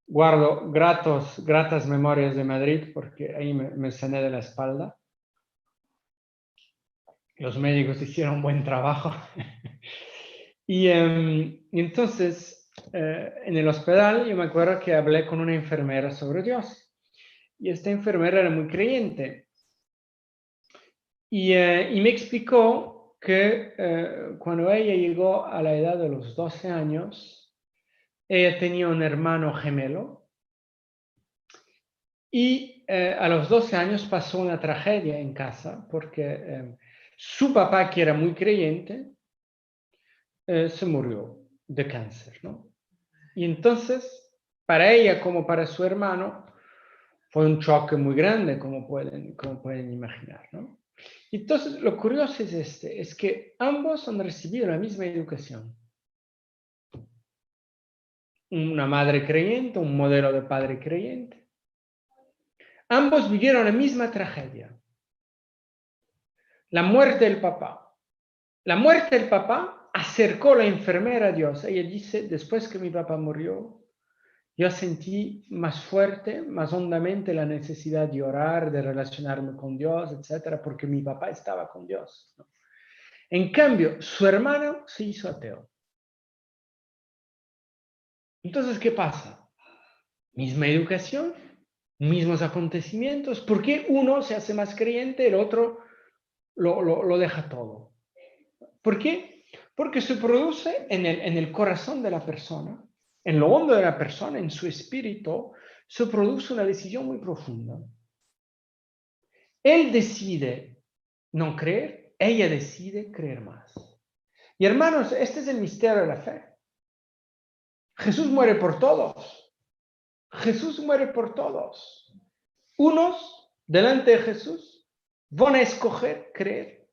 Guardo gratas memorias de Madrid porque ahí me sané de la espalda. Los médicos hicieron un buen trabajo. y entonces, en el hospital, yo me acuerdo que hablé con una enfermera sobre Dios. Y esta enfermera era muy creyente. Y me explicó que cuando ella llegó a la edad de los 12 años, ella tenía un hermano gemelo. Y a los 12 años pasó una tragedia en casa porque su papá, que era muy creyente, se murió de cáncer, ¿no? Y entonces, para ella como para su hermano, fue un choque muy grande, como pueden imaginar, ¿no? Entonces, lo curioso es que ambos han recibido la misma educación. Una madre creyente, un modelo de padre creyente. Ambos vivieron la misma tragedia. La muerte del papá. La muerte del papá acercó a la enfermera a Dios. Ella dice, después que mi papá murió, yo sentí más fuerte, más hondamente la necesidad de orar, de relacionarme con Dios, etcétera, porque mi papá estaba con Dios, ¿no? En cambio, su hermano se hizo ateo. Entonces, ¿qué pasa? Misma educación, mismos acontecimientos. ¿Por qué uno se hace más creyente, el otro lo deja todo? ¿Por qué? Porque se produce en el corazón de la persona, en lo hondo de la persona, en su espíritu, se produce una decisión muy profunda. Él decide no creer, ella decide creer más. Y hermanos, este es el misterio de la fe. Jesús muere por todos. Jesús muere por todos. Unos, delante de Jesús, van a escoger creer.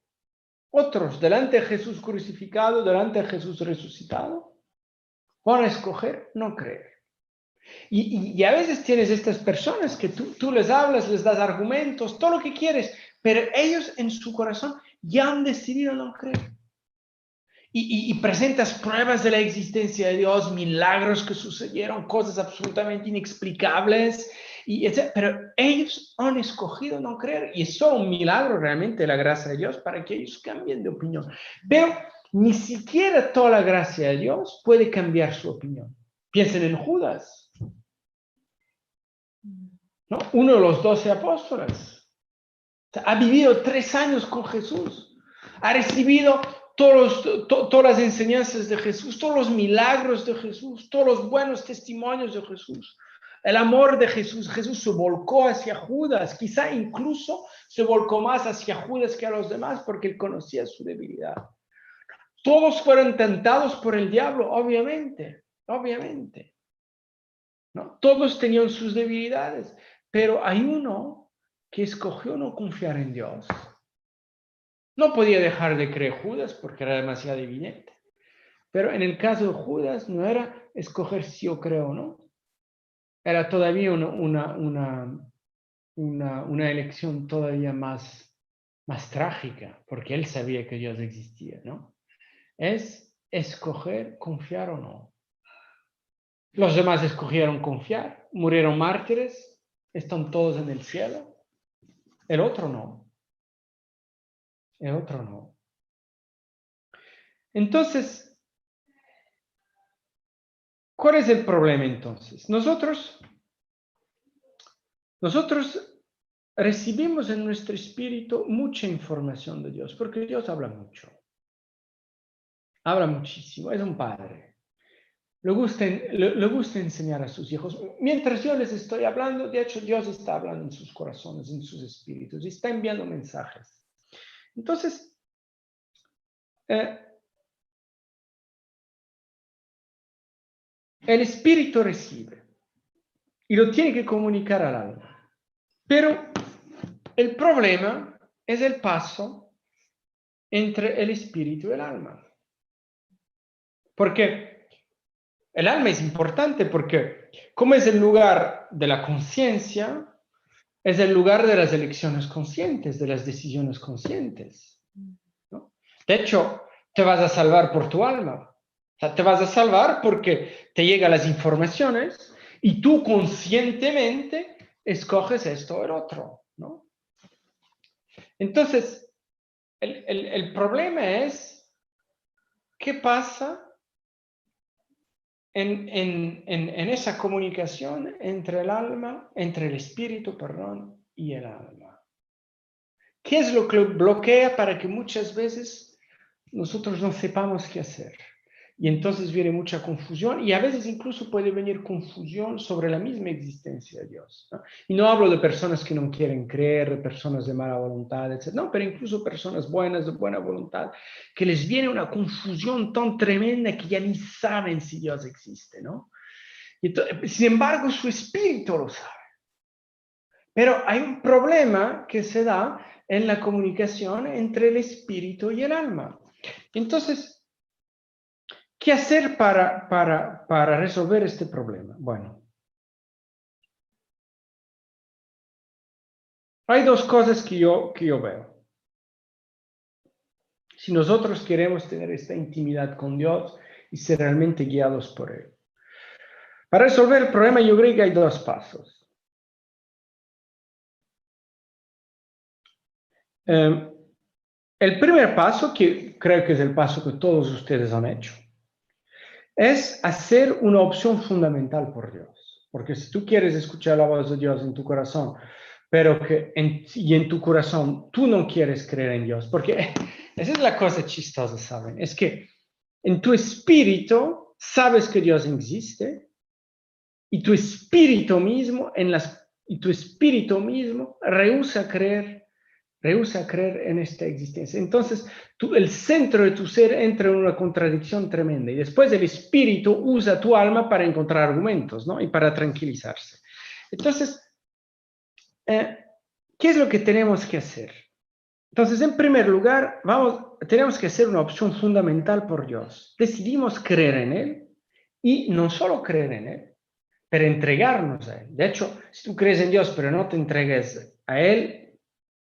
Otros, delante de Jesús crucificado, delante de Jesús resucitado, van a escoger no creer. Y a veces tienes estas personas que tú les hablas, les das argumentos, todo lo que quieres, pero ellos en su corazón ya han decidido no creer. Y presentas pruebas de la existencia de Dios, milagros que sucedieron, cosas absolutamente inexplicables, pero ellos han escogido no creer. Y es solo un milagro realmente la gracia de Dios para que ellos cambien de opinión. Pero ni siquiera toda la gracia de Dios puede cambiar su opinión. Piensen en Judas, ¿no? Uno de los 12 apóstoles. O sea, ha vivido 3 años con Jesús. Ha recibido todas las enseñanzas de Jesús, todos los milagros de Jesús, todos los buenos testimonios de Jesús, el amor de Jesús. Jesús se volcó hacia Judas, quizá incluso se volcó más hacia Judas que a los demás porque él conocía su debilidad. Todos fueron tentados por el diablo, obviamente, ¿no? Todos tenían sus debilidades, pero hay uno que escogió no confiar en Dios. No podía dejar de creer Judas porque era demasiado evidente. Pero en el caso de Judas no era escoger si yo creo o no. Era todavía una elección todavía más trágica, porque él sabía que Dios existía, ¿no? Es escoger confiar o no. Los demás escogieron confiar, murieron mártires, están todos en el cielo. El otro no. El otro no. Entonces, ¿cuál es el problema entonces? Nosotros recibimos en nuestro espíritu mucha información de Dios, porque Dios habla mucho. Habla muchísimo, es un padre. Le gusta enseñar a sus hijos. Mientras yo les estoy hablando, de hecho, Dios está hablando en sus corazones, en sus espíritus, y está enviando mensajes. Entonces, el espíritu recibe y lo tiene que comunicar al alma. Pero el problema es el paso entre el espíritu y el alma. Porque el alma es importante porque como es el lugar de la conciencia, es el lugar de las elecciones conscientes, de las decisiones conscientes, ¿no? De hecho, te vas a salvar por tu alma. O sea, te vas a salvar porque te llegan las informaciones y tú conscientemente escoges esto o el otro, ¿no? Entonces, el problema es, ¿qué pasa en esa comunicación entre el espíritu, y el alma? ¿Qué es lo que bloquea para que muchas veces nosotros no sepamos qué hacer? Y entonces viene mucha confusión y a veces incluso puede venir confusión sobre la misma existencia de Dios, ¿no? Y no hablo de personas que no quieren creer, de personas de mala voluntad, etc. No, pero incluso personas buenas, de buena voluntad, que les viene una confusión tan tremenda que ya ni saben si Dios existe, ¿no? Y entonces, sin embargo, su espíritu lo sabe. Pero hay un problema que se da en la comunicación entre el espíritu y el alma. Entonces, ¿qué hacer para resolver este problema? Bueno, hay dos cosas que yo veo. Si nosotros queremos tener esta intimidad con Dios y ser realmente guiados por Él. Para resolver el problema yo creo que hay dos pasos. El primer paso, que creo que es el paso que todos ustedes han hecho, es hacer una opción fundamental por Dios. Porque si tú quieres escuchar la voz de Dios en tu corazón, pero que en tu corazón tú no quieres creer en Dios, porque esa es la cosa chistosa, ¿saben? Es que en tu espíritu sabes que Dios existe y tu espíritu mismo, rehúsa creer en esta existencia. Entonces, el centro de tu ser entra en una contradicción tremenda y después el espíritu usa tu alma para encontrar argumentos, ¿no? Y para tranquilizarse. Entonces, ¿qué es lo que tenemos que hacer? Entonces, en primer lugar, tenemos que hacer una opción fundamental por Dios. Decidimos creer en Él y no solo creer en Él, pero entregarnos a Él. De hecho, si tú crees en Dios pero no te entregues a Él,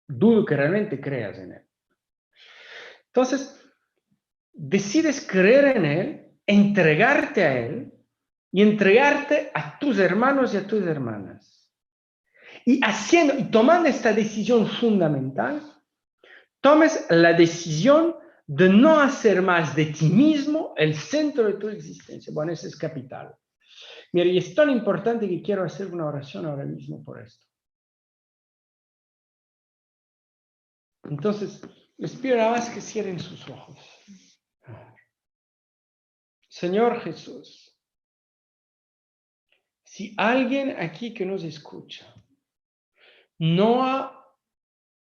Dudo que realmente creas en Él. Entonces, decides creer en Él, entregarte a Él y entregarte a tus hermanos y a tus hermanas. Y tomando esta decisión fundamental, tomes la decisión de no hacer más de ti mismo el centro de tu existencia. Bueno, eso es capital. Mira, y es tan importante que quiero hacer una oración ahora mismo por esto. Entonces, les pido nada más que cierren sus ojos. Señor Jesús, si alguien aquí que nos escucha no ha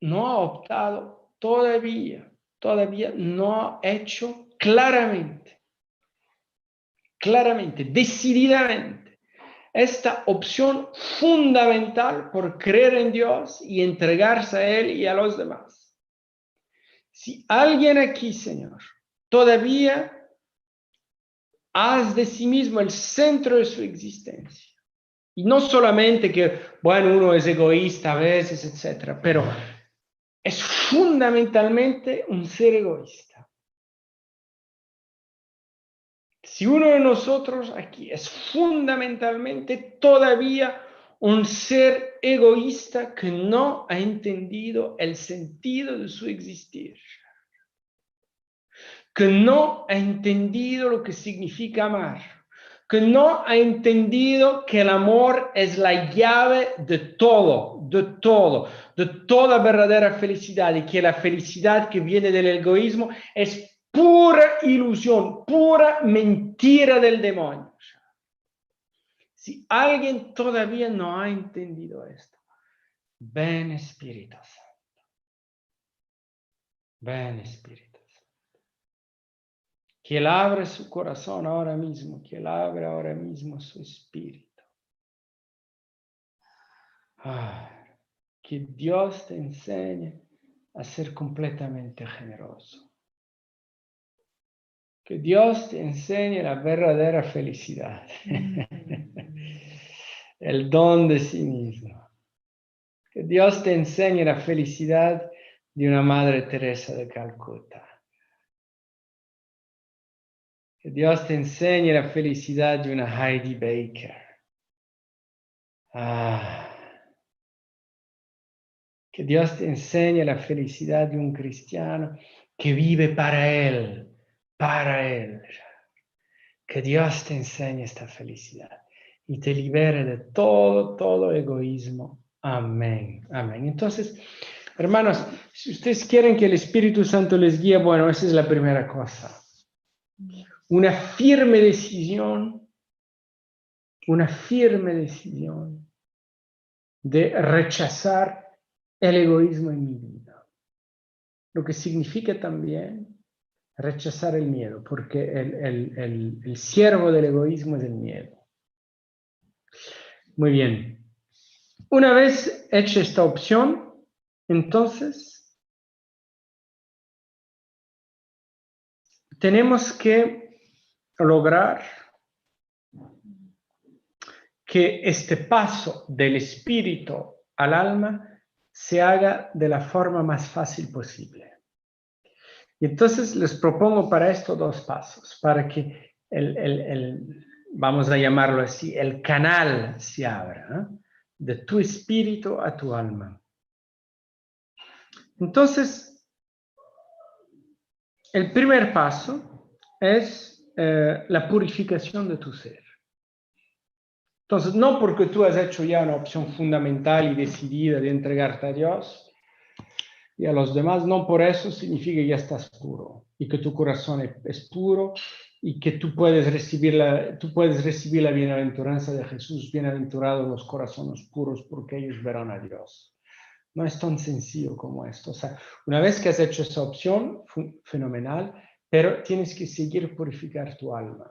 optado todavía no ha hecho claramente, decididamente, esta opción fundamental por creer en Dios y entregarse a Él y a los demás. Si alguien aquí, Señor, todavía haz de sí mismo el centro de su existencia, y no solamente que, bueno, uno es egoísta a veces, etcétera, pero es fundamentalmente un ser egoísta. Si uno de nosotros aquí es fundamentalmente todavía un ser egoísta que no ha entendido el sentido de su existir, que no ha entendido lo que significa amar, que no ha entendido que el amor es la llave de toda verdadera felicidad, y que la felicidad que viene del egoísmo es pura ilusión, pura mentira del demonio. Si alguien todavía no ha entendido esto, ven Espíritu Santo, ven Espíritu Santo. Que Él abra su corazón ahora mismo, que Él abra ahora mismo su espíritu. Que Dios te enseñe a ser completamente generoso. Que Dios te enseñe la verdadera felicidad. El don de sí mismo. Que Dios te enseñe la felicidad de una Madre Teresa de Calcuta. Que Dios te enseñe la felicidad de una Heidi Baker. Que Dios te enseñe la felicidad de un cristiano que vive para Él, para Él. Que Dios te enseñe esta felicidad y te libere de todo egoísmo. Amén, amén. Entonces, hermanos, si ustedes quieren que el Espíritu Santo les guíe, bueno, esa es la primera cosa. Una firme decisión de rechazar el egoísmo en mi vida. Lo que significa también rechazar el miedo, porque el siervo del egoísmo es el miedo. Muy bien. Una vez hecha esta opción, entonces tenemos que lograr que este paso del espíritu al alma se haga de la forma más fácil posible. Y entonces les propongo para esto dos pasos, para que vamos a llamarlo así, el canal se abra, ¿no? De tu espíritu a tu alma. Entonces, el primer paso es la purificación de tu ser. Entonces, no porque tú has hecho ya una opción fundamental y decidida de entregarte a Dios y a los demás, no por eso significa que ya estás puro y que tu corazón es puro y que tú puedes recibir la bienaventuranza de Jesús. Bienaventurados los corazones puros, porque ellos verán a Dios. No es tan sencillo como esto. O sea, una vez que has hecho esa opción, fenomenal, pero tienes que seguir purificar tu alma.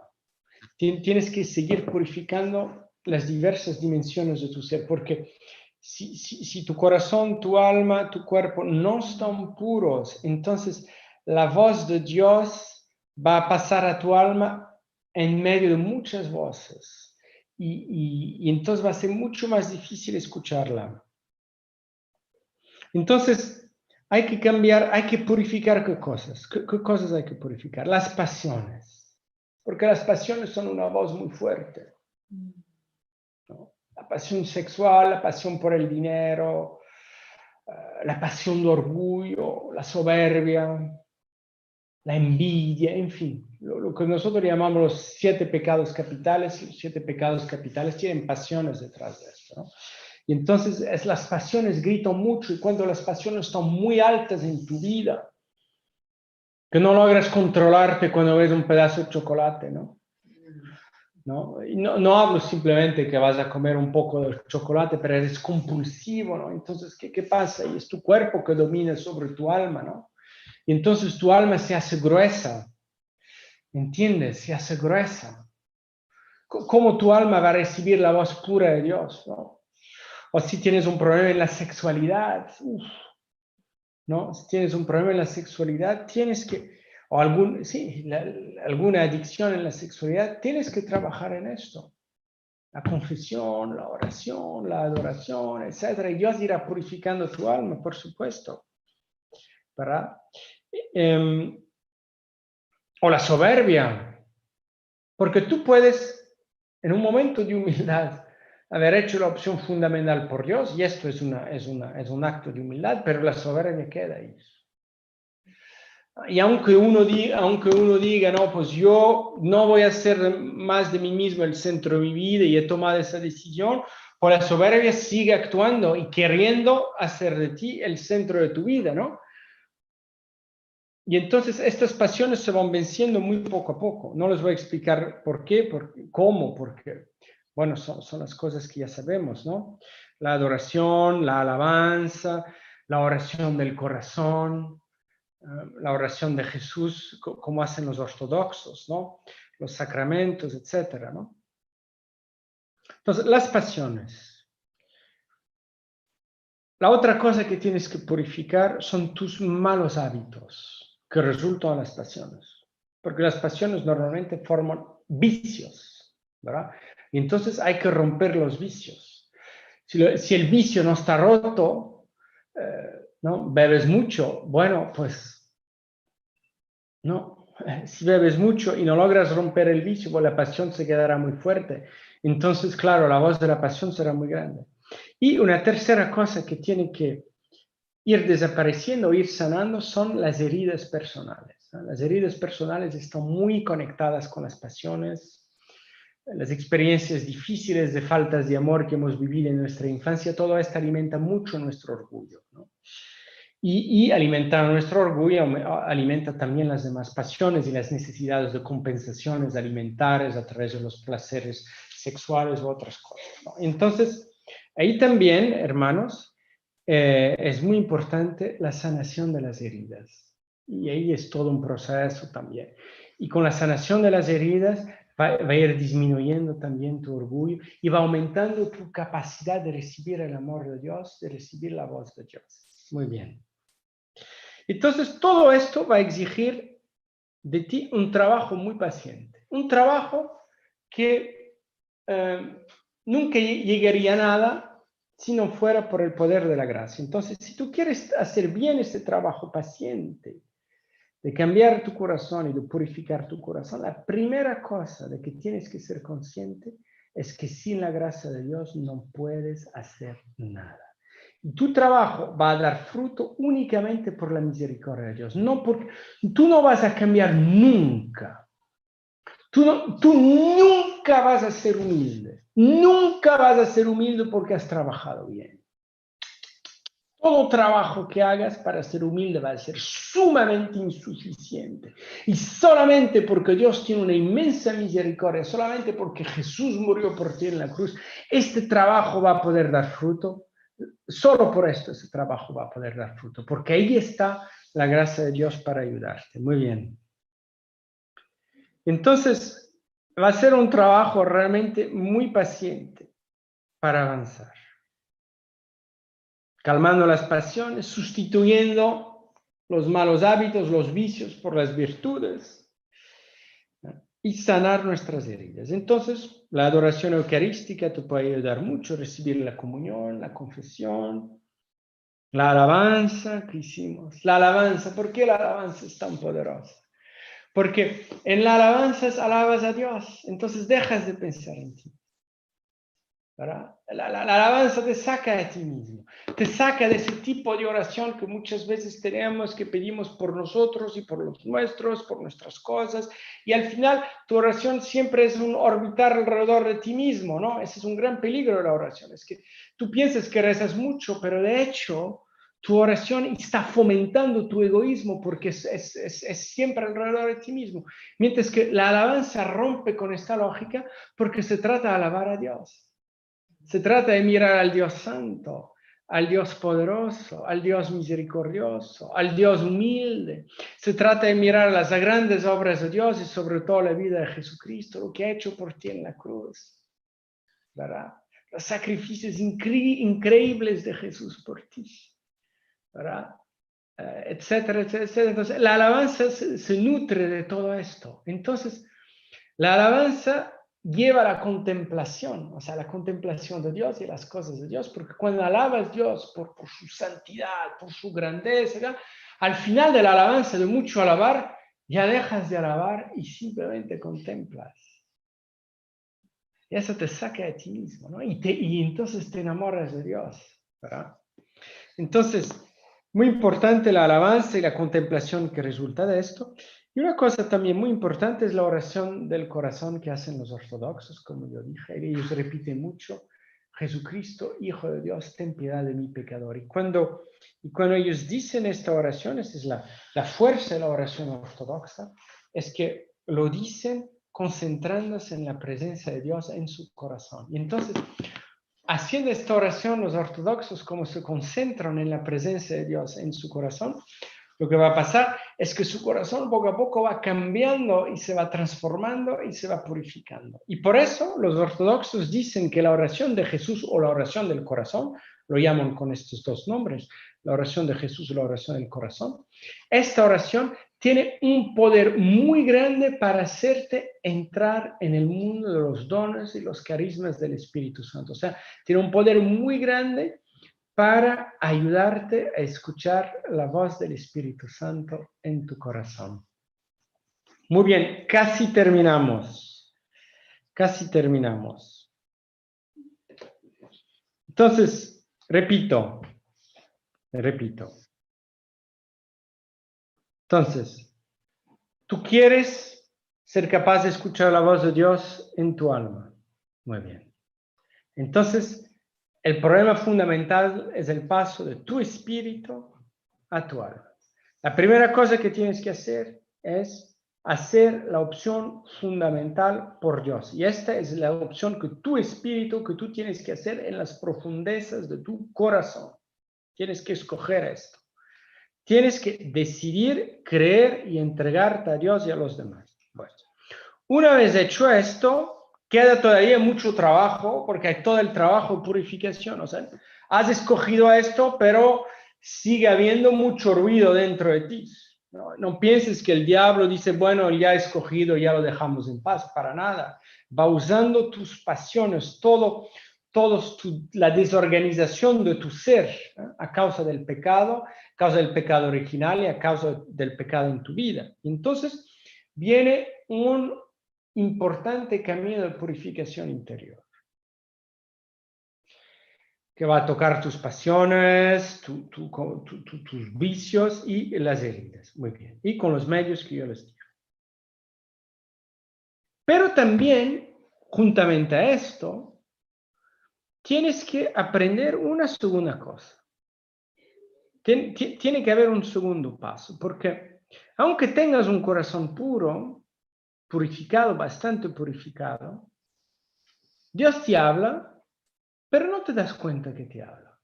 Tienes que seguir purificando las diversas dimensiones de tu ser, porque si tu corazón, tu alma, tu cuerpo no están puros, entonces la voz de Dios va a pasar a tu alma en medio de muchas voces y entonces va a ser mucho más difícil escucharla. Entonces, hay que cambiar, hay que purificar qué cosas. ¿Qué cosas hay que purificar? Las pasiones. Porque las pasiones son una voz muy fuerte, ¿no? La pasión sexual, la pasión por el dinero, la pasión de orgullo, la soberbia, la envidia, en fin, lo que nosotros llamamos los 7 pecados capitales. Los 7 pecados capitales tienen pasiones detrás de esto, ¿no? Y entonces las pasiones gritan mucho, y cuando las pasiones están muy altas en tu vida, que no logras controlarte cuando ves un pedazo de chocolate, ¿no? No hablo simplemente que vas a comer un poco de chocolate, pero eres compulsivo, ¿no? Entonces, ¿qué pasa? Y es tu cuerpo que domina sobre tu alma, ¿no? Y entonces tu alma se hace gruesa, ¿entiendes? Se hace gruesa. ¿Cómo tu alma va a recibir la voz pura de Dios, ¿no? O si tienes un problema en la sexualidad, ¿no? Si tienes un problema en la sexualidad, tienes que, o alguna adicción en la sexualidad, tienes que trabajar en esto. La confesión, la oración, la adoración, etc. Y Dios irá purificando tu alma, por supuesto, ¿verdad? O la soberbia, porque tú puedes, en un momento de humildad, haber hecho la opción fundamental por Dios, y esto es un acto de humildad, pero la soberbia queda ahí. Y aunque uno diga, no, pues yo no voy a ser más de mí mismo el centro de mi vida y he tomado esa decisión, pues la soberbia sigue actuando y queriendo hacer de ti el centro de tu vida, ¿no? Y entonces estas pasiones se van venciendo muy poco a poco. No les voy a explicar por qué, cómo, porque, bueno, son las cosas que ya sabemos, ¿no? La adoración, la alabanza, la oración del corazón, la oración de Jesús, como hacen los ortodoxos, ¿no? Los sacramentos, etcétera, ¿no? Entonces, las pasiones. La otra cosa que tienes que purificar son tus malos hábitos que resultan de las pasiones. Porque las pasiones normalmente forman vicios, ¿verdad? Y entonces hay que romper los vicios. Si el vicio no está roto, ¿no? Bebes mucho, bueno, pues no. Si bebes mucho y no logras romper el vicio, pues la pasión se quedará muy fuerte. Entonces, claro, la voz de la pasión será muy grande. Y una tercera cosa que tiene que ir desapareciendo, ir sanando, son las heridas personales, ¿no? Las heridas personales están muy conectadas con las pasiones, las experiencias difíciles de faltas de amor que hemos vivido en nuestra infancia. Todo esto alimenta mucho nuestro orgullo, ¿no? Y alimentar nuestro orgullo alimenta también las demás pasiones y las necesidades de compensaciones alimentares a través de los placeres sexuales u otras cosas, ¿no? Entonces, ahí también, hermanos, es muy importante la sanación de las heridas. Y ahí es todo un proceso también. Y con la sanación de las heridas va a ir disminuyendo también tu orgullo y va aumentando tu capacidad de recibir el amor de Dios, de recibir la voz de Dios. Muy bien. Entonces, todo esto va a exigir de ti un trabajo muy paciente. Un trabajo que nunca llegaría a nada si no fuera por el poder de la gracia. Entonces, si tú quieres hacer bien este trabajo paciente, de cambiar tu corazón y de purificar tu corazón, la primera cosa de que tienes que ser consciente es que sin la gracia de Dios no puedes hacer nada. Tu trabajo va a dar fruto únicamente por la misericordia de Dios. No porque tú no vas a cambiar nunca. Tú nunca vas a ser humilde. Nunca vas a ser humilde porque has trabajado bien. Todo trabajo que hagas para ser humilde va a ser sumamente insuficiente. Y solamente porque Dios tiene una inmensa misericordia, solamente porque Jesús murió por ti en la cruz, este trabajo va a poder dar fruto. Solo por esto ese trabajo va a poder dar fruto, porque ahí está la gracia de Dios para ayudarte. Muy bien. Entonces, va a ser un trabajo realmente muy paciente para avanzar. Calmando las pasiones, sustituyendo los malos hábitos, los vicios por las virtudes, ¿no? Y sanar nuestras heridas. Entonces, la adoración eucarística te puede ayudar mucho, recibir la comunión, la confesión, La alabanza que hicimos. La alabanza. ¿Por qué la alabanza es tan poderosa? Porque en la alabanza alabas a Dios. Entonces dejas de pensar en ti. ¿Verdad? La alabanza te saca de ti mismo, te saca de ese tipo de oración que muchas veces tenemos, que pedimos por nosotros y por los nuestros, por nuestras cosas, y al final tu oración siempre es un orbitar alrededor de ti mismo, ¿no? Ese es un gran peligro de la oración, es que tú piensas que rezas mucho, pero de hecho tu oración está fomentando tu egoísmo porque es siempre alrededor de ti mismo, mientras que la alabanza rompe con esta lógica porque se trata de alabar a Dios. Se trata de mirar al Dios santo, al Dios poderoso, al Dios misericordioso, al Dios humilde. Se trata de mirar las grandes obras de Dios y sobre todo la vida de Jesucristo, lo que ha hecho por ti en la cruz, ¿verdad? Los sacrificios increíbles de Jesús por ti, ¿verdad? Etcétera, etcétera, etcétera. Entonces, la alabanza se nutre de todo esto. Entonces, la alabanza lleva a la contemplación, o sea, la contemplación de Dios y las cosas de Dios, porque cuando alabas a Dios por su santidad, por su grandeza, ¿ya? Al final de la alabanza, de mucho alabar, ya dejas de alabar y simplemente contemplas. Y eso te saca de ti mismo, ¿no? Y entonces te enamoras de Dios, ¿verdad? Entonces, muy importante la alabanza y la contemplación que resulta de esto. Y una cosa también muy importante es la oración del corazón que hacen los ortodoxos, como yo dije. Ellos repiten mucho, Jesucristo, Hijo de Dios, ten piedad de mi pecador. Y cuando ellos dicen esta oración, esta es la fuerza de la oración ortodoxa, es que lo dicen concentrándose en la presencia de Dios en su corazón. Y entonces, haciendo esta oración, los ortodoxos, como se concentran en la presencia de Dios en su corazón, lo que va a pasar es que su corazón poco a poco va cambiando y se va transformando y se va purificando. Y por eso los ortodoxos dicen que la oración de Jesús o la oración del corazón, lo llaman con estos dos nombres, la oración de Jesús y la oración del corazón, esta oración tiene un poder muy grande para hacerte entrar en el mundo de los dones y los carismas del Espíritu Santo. O sea, tiene un poder muy grande para ayudarte a escuchar la voz del Espíritu Santo en tu corazón. Muy bien, casi terminamos. Casi terminamos. Entonces, repito. Entonces, tú quieres ser capaz de escuchar la voz de Dios en tu alma. Muy bien. Entonces, el problema fundamental es el paso de tu espíritu a tu alma. La primera cosa que tienes que hacer es hacer la opción fundamental por Dios. Y esta es la opción que tu espíritu, que tú tienes que hacer en las profundezas de tu corazón. Tienes que escoger esto. Tienes que decidir, creer y entregarte a Dios y a los demás. Bueno, una vez hecho esto, queda todavía mucho trabajo, porque hay todo el trabajo de purificación. O sea, has escogido esto, pero sigue habiendo mucho ruido dentro de ti. No pienses que el diablo dice, bueno, ya he escogido, ya lo dejamos en paz, para nada. Va usando tus pasiones, la desorganización de tu ser, a causa del pecado original y a causa del pecado en tu vida. Entonces, viene un importante camino de purificación interior, que va a tocar tus pasiones, tus vicios y las heridas. Muy bien. Y con los medios que yo les digo. Pero también, juntamente a esto, tienes que aprender una segunda cosa. Tiene que haber un segundo paso, porque aunque tengas un corazón puro, purificado, bastante purificado, Dios te habla, pero no te das cuenta que te habla.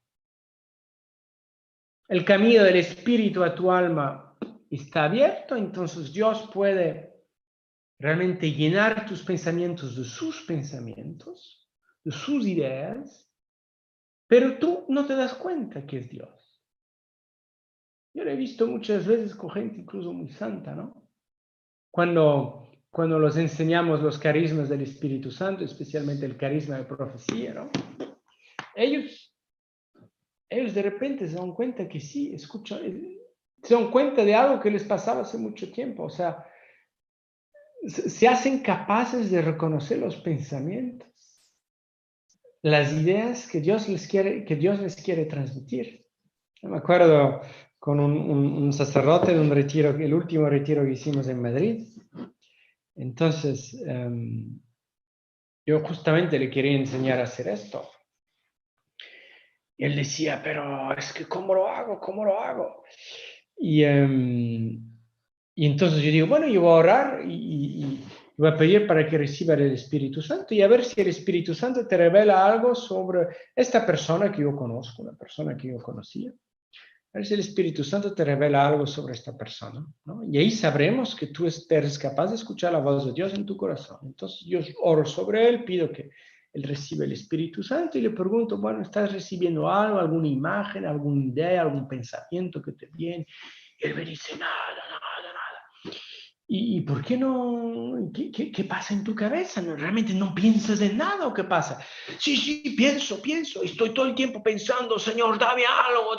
El camino del espíritu a tu alma está abierto, entonces Dios puede realmente llenar tus pensamientos de sus pensamientos, de sus ideas, pero tú no te das cuenta que es Dios. Yo lo he visto muchas veces con gente incluso muy santa, ¿no? Cuando los enseñamos los carismas del Espíritu Santo, especialmente el carisma de profecía, ¿no? Ellos ellos de repente se dan cuenta que sí, escuchan, se dan cuenta de algo que les pasaba hace mucho tiempo. O sea, se hacen capaces de reconocer los pensamientos, las ideas que Dios les quiere transmitir. Yo me acuerdo con un sacerdote de un retiro, el último retiro que hicimos en Madrid. Entonces, yo justamente le quería enseñar a hacer esto. Y él decía, pero es que ¿cómo lo hago? ¿Cómo lo hago? Y entonces yo digo, bueno, yo voy a orar y voy a pedir para que reciba el Espíritu Santo y a ver si el Espíritu Santo te revela algo sobre esta persona que yo conozco, una persona que yo conocía. A ver si el Espíritu Santo te revela algo sobre esta persona, ¿no? Y ahí sabremos que tú eres capaz de escuchar la voz de Dios en tu corazón. Entonces yo oro sobre él, pido que él reciba el Espíritu Santo y le pregunto, bueno, ¿estás recibiendo algo, alguna imagen, alguna idea, algún pensamiento que te viene? Y él me dice, nada. ¿Y por qué no? ¿Qué pasa en tu cabeza? ¿Realmente no piensas en nada o qué pasa? Sí, pienso. Estoy todo el tiempo pensando, Señor, dame algo.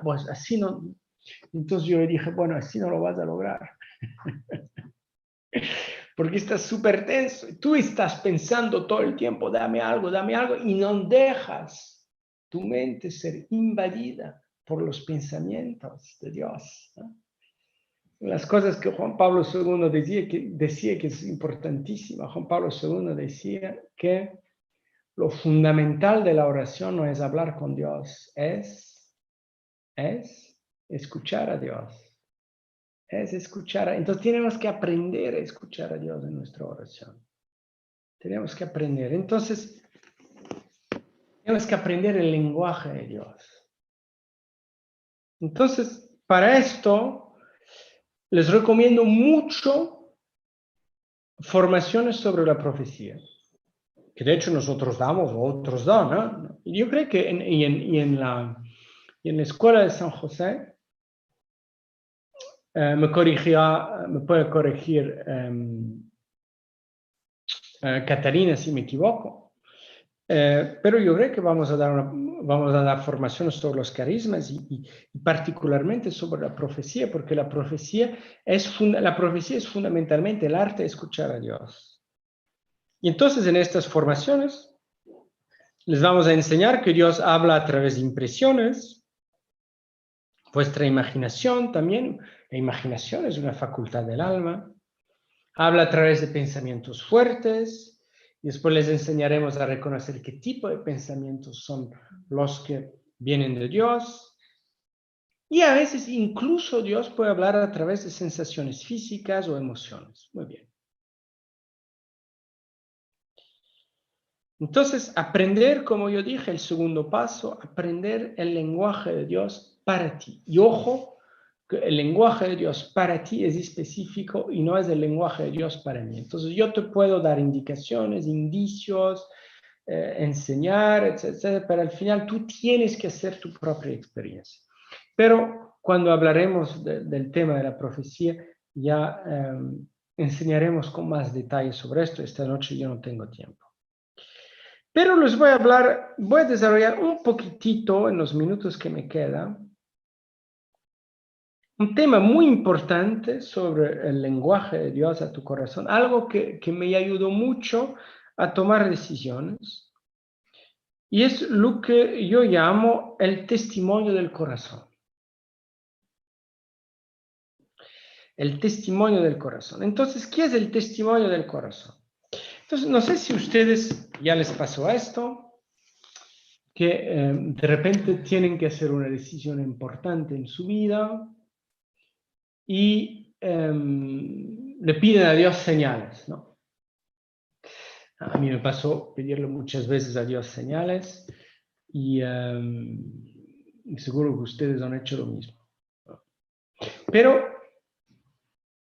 Pues así no. Entonces yo le dije, bueno, así no lo vas a lograr. Porque estás súper tenso. Tú estás pensando todo el tiempo, dame algo, y no dejas tu mente ser invadida por los pensamientos de Dios, ¿no? Las cosas que Juan Pablo II decía que es importantísima. Juan Pablo II decía que lo fundamental de la oración no es hablar con Dios, es escuchar a Dios. Es escuchar. Entonces tenemos que aprender a escuchar a Dios en nuestra oración. Tenemos que aprender. Entonces, tenemos que aprender el lenguaje de Dios. Entonces, para esto, les recomiendo mucho formaciones sobre la profecía, que de hecho nosotros damos, o otros dan, ¿no? Y yo creo que en la escuela de San José, me puede corregir Catarina si me equivoco, pero yo creo que vamos a dar formaciones sobre los carismas y particularmente sobre la profecía, porque la profecía es fundamentalmente el arte de escuchar a Dios. Y entonces en estas formaciones les vamos a enseñar que Dios habla a través de impresiones, vuestra imaginación también. La imaginación es una facultad del alma. Habla a través de pensamientos fuertes. Y después les enseñaremos a reconocer qué tipo de pensamientos son los que vienen de Dios. Y a veces incluso Dios puede hablar a través de sensaciones físicas o emociones. Muy bien. Entonces, aprender, como yo dije, el segundo paso, aprender el lenguaje de Dios para ti. Y ojo, que el lenguaje de Dios para ti es específico y no es el lenguaje de Dios para mí. Entonces, yo te puedo dar indicaciones, indicios, enseñar, etcétera, pero al final tú tienes que hacer tu propia experiencia. Pero cuando hablaremos del tema de la profecía, ya enseñaremos con más detalle sobre esto. Esta noche yo no tengo tiempo. Pero les voy a desarrollar un poquitito en los minutos que me quedan un tema muy importante sobre el lenguaje de Dios a tu corazón, algo que me ayudó mucho a tomar decisiones, y es lo que yo llamo el testimonio del corazón. El testimonio del corazón. Entonces, ¿qué es el testimonio del corazón? Entonces, no sé si a ustedes ya les pasó esto, que de repente tienen que hacer una decisión importante en su vida y le piden a Dios señales, ¿no? A mí me pasó pedirle muchas veces a Dios señales y seguro que ustedes han hecho lo mismo. Pero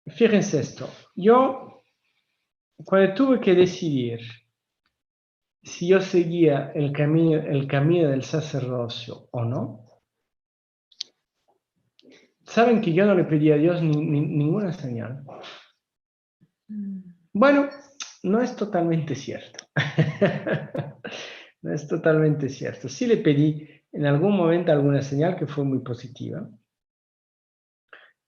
fíjense esto, yo cuando tuve que decidir si yo seguía el camino del sacerdocio o no, saben que yo no le pedí a Dios ninguna señal. Bueno, no es totalmente cierto. No es totalmente cierto. Sí le pedí en algún momento alguna señal que fue muy positiva.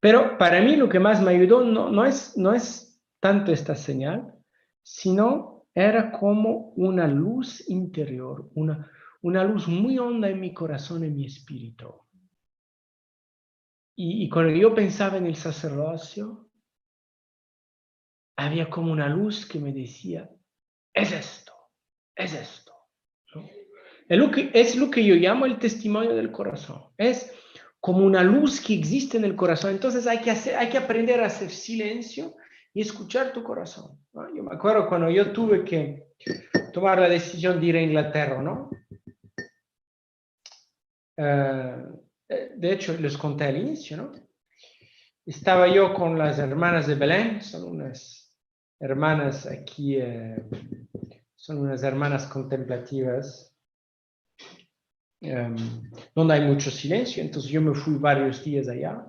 Pero para mí lo que más me ayudó no es tanto esta señal, sino era como una luz interior, una luz muy honda en mi corazón, en mi espíritu. Y cuando yo pensaba en el sacerdocio, había como una luz que me decía, es esto, ¿no? Es lo que yo llamo el testimonio del corazón. Es como una luz que existe en el corazón. Entonces hay que aprender a hacer silencio y escuchar tu corazón, ¿no? Yo me acuerdo cuando yo tuve que tomar la decisión de ir a Inglaterra, ¿no? De hecho, les conté al inicio, ¿no? Estaba yo con las hermanas de Belén, son unas hermanas aquí, son unas hermanas contemplativas, donde hay mucho silencio, entonces yo me fui varios días allá.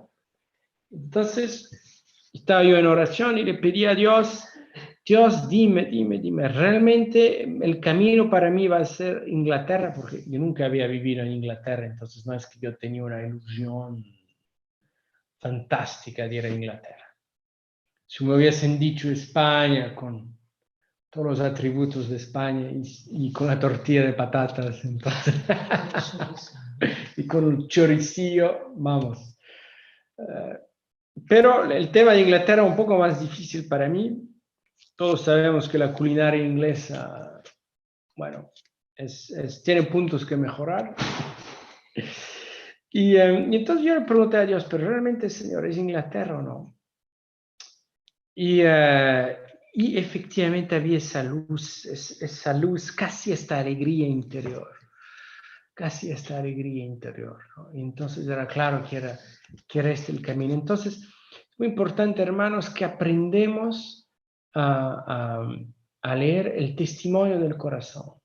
Entonces estaba yo en oración y le pedí a Dios, Dios, dime, realmente el camino para mí va a ser Inglaterra, porque yo nunca había vivido en Inglaterra, entonces no es que yo tenía una ilusión fantástica de ir a Inglaterra. Si me hubiesen dicho España con todos los atributos de España y con la tortilla de patatas, entonces, y con el choricillo, vamos. Pero el tema de Inglaterra es un poco más difícil para mí. Todos sabemos que la culinaria inglesa, bueno, tiene puntos que mejorar. Y entonces yo le pregunté a Dios, pero realmente, Señor, ¿es Inglaterra o no? Y efectivamente había esa luz, casi esta alegría interior, ¿no? Y entonces era claro que era este el camino. Entonces, es muy importante, hermanos, que aprendemos a leer el testimonio del corazón,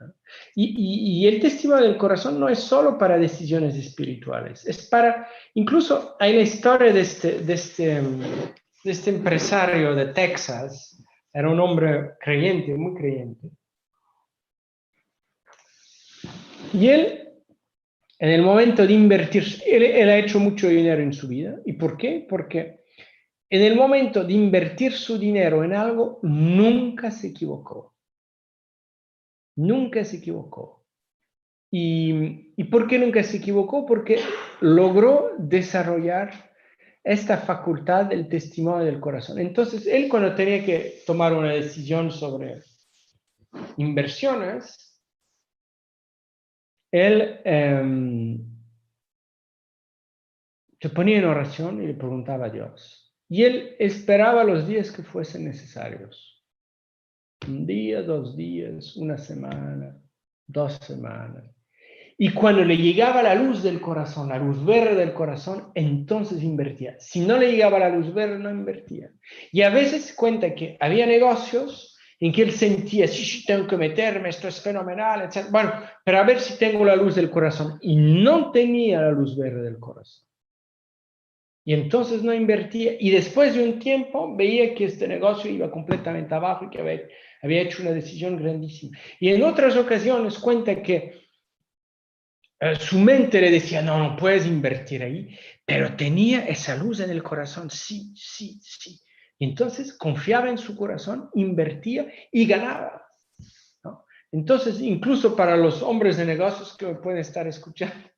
¿no? Y el testimonio del corazón no es solo para decisiones espirituales, es para, incluso hay la historia de este empresario de Texas, era un hombre creyente, muy creyente. Y él, en el momento de invertir, él ha hecho mucho dinero en su vida. ¿Y por qué? Porque en el momento de invertir su dinero en algo, nunca se equivocó. Nunca se equivocó. ¿Y por qué nunca se equivocó? Porque logró desarrollar esta facultad del testimonio del corazón. Entonces, él cuando tenía que tomar una decisión sobre inversiones, él se ponía en oración y le preguntaba a Dios. Y él esperaba los días que fuesen necesarios. Un día, 2 días, una semana, 2 semanas. Y cuando le llegaba la luz del corazón, la luz verde del corazón, entonces invertía. Si no le llegaba la luz verde, no invertía. Y a veces cuenta que había negocios en que él sentía, sí, tengo que meterme, esto es fenomenal, etc. Bueno, pero a ver si tengo la luz del corazón. Y no tenía la luz verde del corazón. Y entonces no invertía. Y después de un tiempo veía que este negocio iba completamente abajo y que había hecho una decisión grandísima. Y en otras ocasiones cuenta que su mente le decía, no puedes invertir ahí, pero tenía esa luz en el corazón, sí. Y entonces confiaba en su corazón, invertía y ganaba, ¿no? Entonces, incluso para los hombres de negocios que me pueden estar escuchando,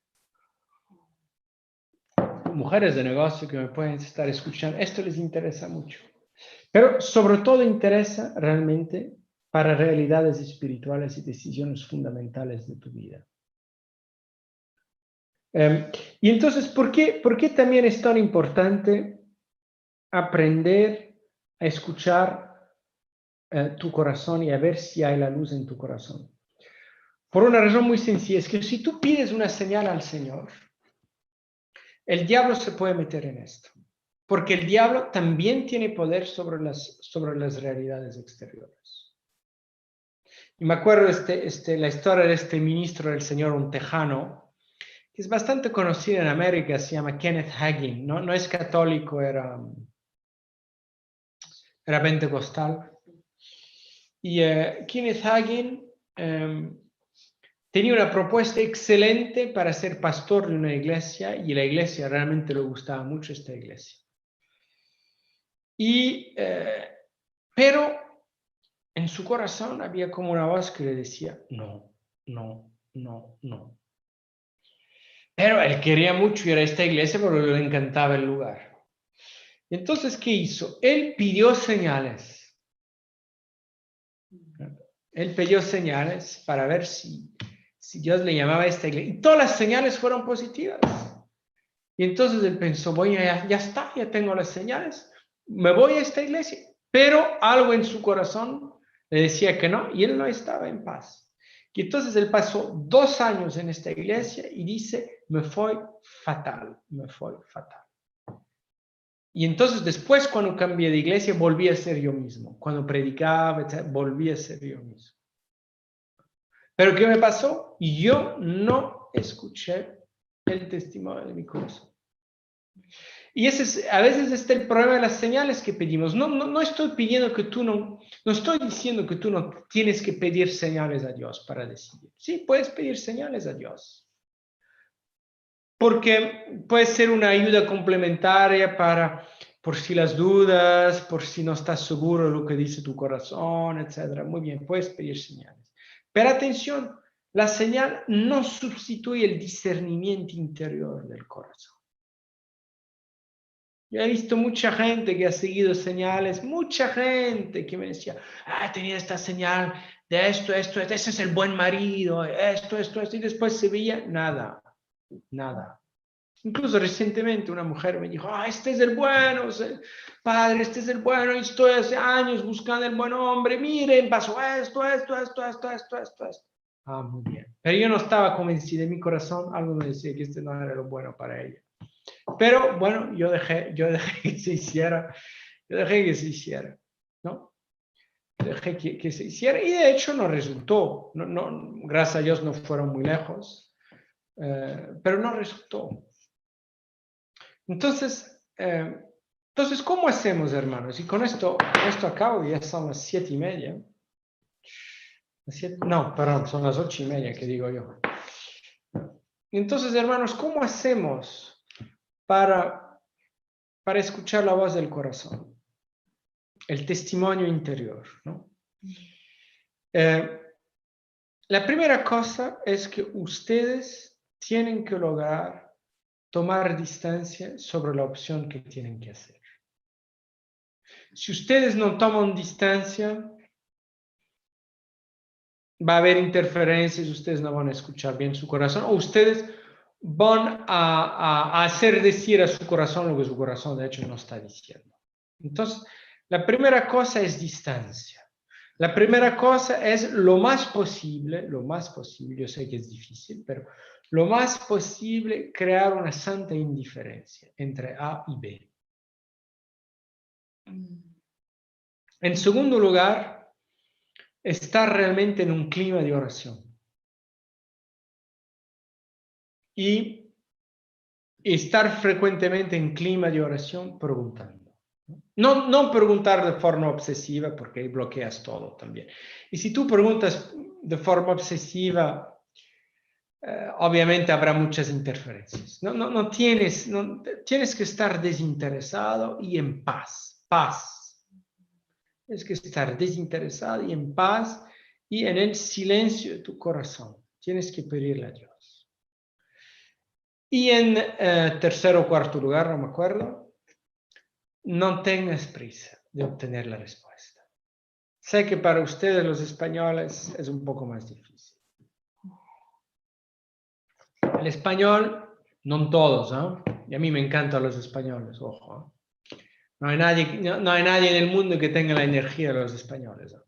mujeres de negocio que me pueden estar escuchando, esto les interesa mucho. Pero sobre todo interesa realmente para realidades espirituales y decisiones fundamentales de tu vida. Y entonces, ¿por qué también es tan importante aprender a escuchar tu corazón y a ver si hay la luz en tu corazón? Por una razón muy sencilla, es que si tú pides una señal al Señor, el diablo se puede meter en esto, porque el diablo también tiene poder sobre las realidades exteriores. Y me acuerdo la historia de este ministro del Señor, un tejano, que es bastante conocido en América, se llama Kenneth Hagin, no es católico, era pentecostal. Y Kenneth Hagin tenía una propuesta excelente para ser pastor de una iglesia y la iglesia realmente le gustaba mucho esta iglesia. Pero en su corazón había como una voz que le decía, no, no, no, no. Pero él quería mucho ir a esta iglesia porque le encantaba el lugar. Entonces, ¿qué hizo? Él pidió señales. Él pidió señales para ver si Dios le llamaba a esta iglesia. Y todas las señales fueron positivas. Y entonces él pensó, ya está, ya tengo las señales, me voy a esta iglesia. Pero algo en su corazón le decía que no, y él no estaba en paz. Y entonces él pasó 2 años en esta iglesia y dice, me fue fatal, me fue fatal. Y entonces después, cuando cambié de iglesia, volví a ser yo mismo. Cuando predicaba, etc., volví a ser yo mismo. Pero ¿qué me pasó? Yo no escuché el testimonio de mi corazón. Y a veces está el problema de las señales que pedimos. No estoy pidiendo que tú no estoy diciendo que tú no tienes que pedir señales a Dios para decidir. Sí, puedes pedir señales a Dios. Porque puede ser una ayuda complementaria por si las dudas, por si no estás seguro de lo que dice tu corazón, etc. Muy bien, puedes pedir señales. Pero atención, la señal no sustituye el discernimiento interior del corazón. Yo he visto mucha gente que ha seguido señales, mucha gente que me decía, tenía esta señal de esto, ese es el buen marido, esto, y después se veía nada. Incluso recientemente una mujer me dijo, este es el bueno, padre, este es el bueno, y estoy hace años buscando el buen hombre, miren, pasó esto. Muy bien. Pero yo no estaba convencido, en mi corazón algo me decía que este no era lo bueno para ella. Pero bueno, yo dejé que se hiciera, ¿no? Dejé que se hiciera y de hecho no resultó, gracias a Dios no fueron muy lejos, pero no resultó. Entonces, ¿cómo hacemos, hermanos? Y con esto acabo, ya son las 7:30. No, perdón, son las 8:30 que digo yo. Entonces, hermanos, ¿cómo hacemos para escuchar la voz del corazón? El testimonio interior, ¿no? La primera cosa es que ustedes tienen que lograr tomar distancia sobre la opción que tienen que hacer. Si ustedes no toman distancia, va a haber interferencias, ustedes no van a escuchar bien su corazón, o ustedes van a hacer decir a su corazón lo que su corazón de hecho no está diciendo. Entonces, la primera cosa es distancia. La primera cosa es lo más posible, yo sé que es difícil, pero lo más posible crear una santa indiferencia entre A y B. En segundo lugar, estar realmente en un clima de oración. Y estar frecuentemente en clima de oración preguntando. No preguntar de forma obsesiva porque ahí bloqueas todo también. Y si tú preguntas de forma obsesiva, obviamente habrá muchas interferencias. Tienes que estar desinteresado y en paz. Tienes que estar desinteresado y en paz y en el silencio de tu corazón. Tienes que pedirle a Dios. Y en tercer o cuarto lugar, no me acuerdo, no tengas prisa de obtener la respuesta. Sé que para ustedes los españoles es un poco más difícil. El español, no todos, ¿no? Y a mí me encantan los españoles, ojo. No hay nadie en el mundo que tenga la energía de los españoles, ¿no?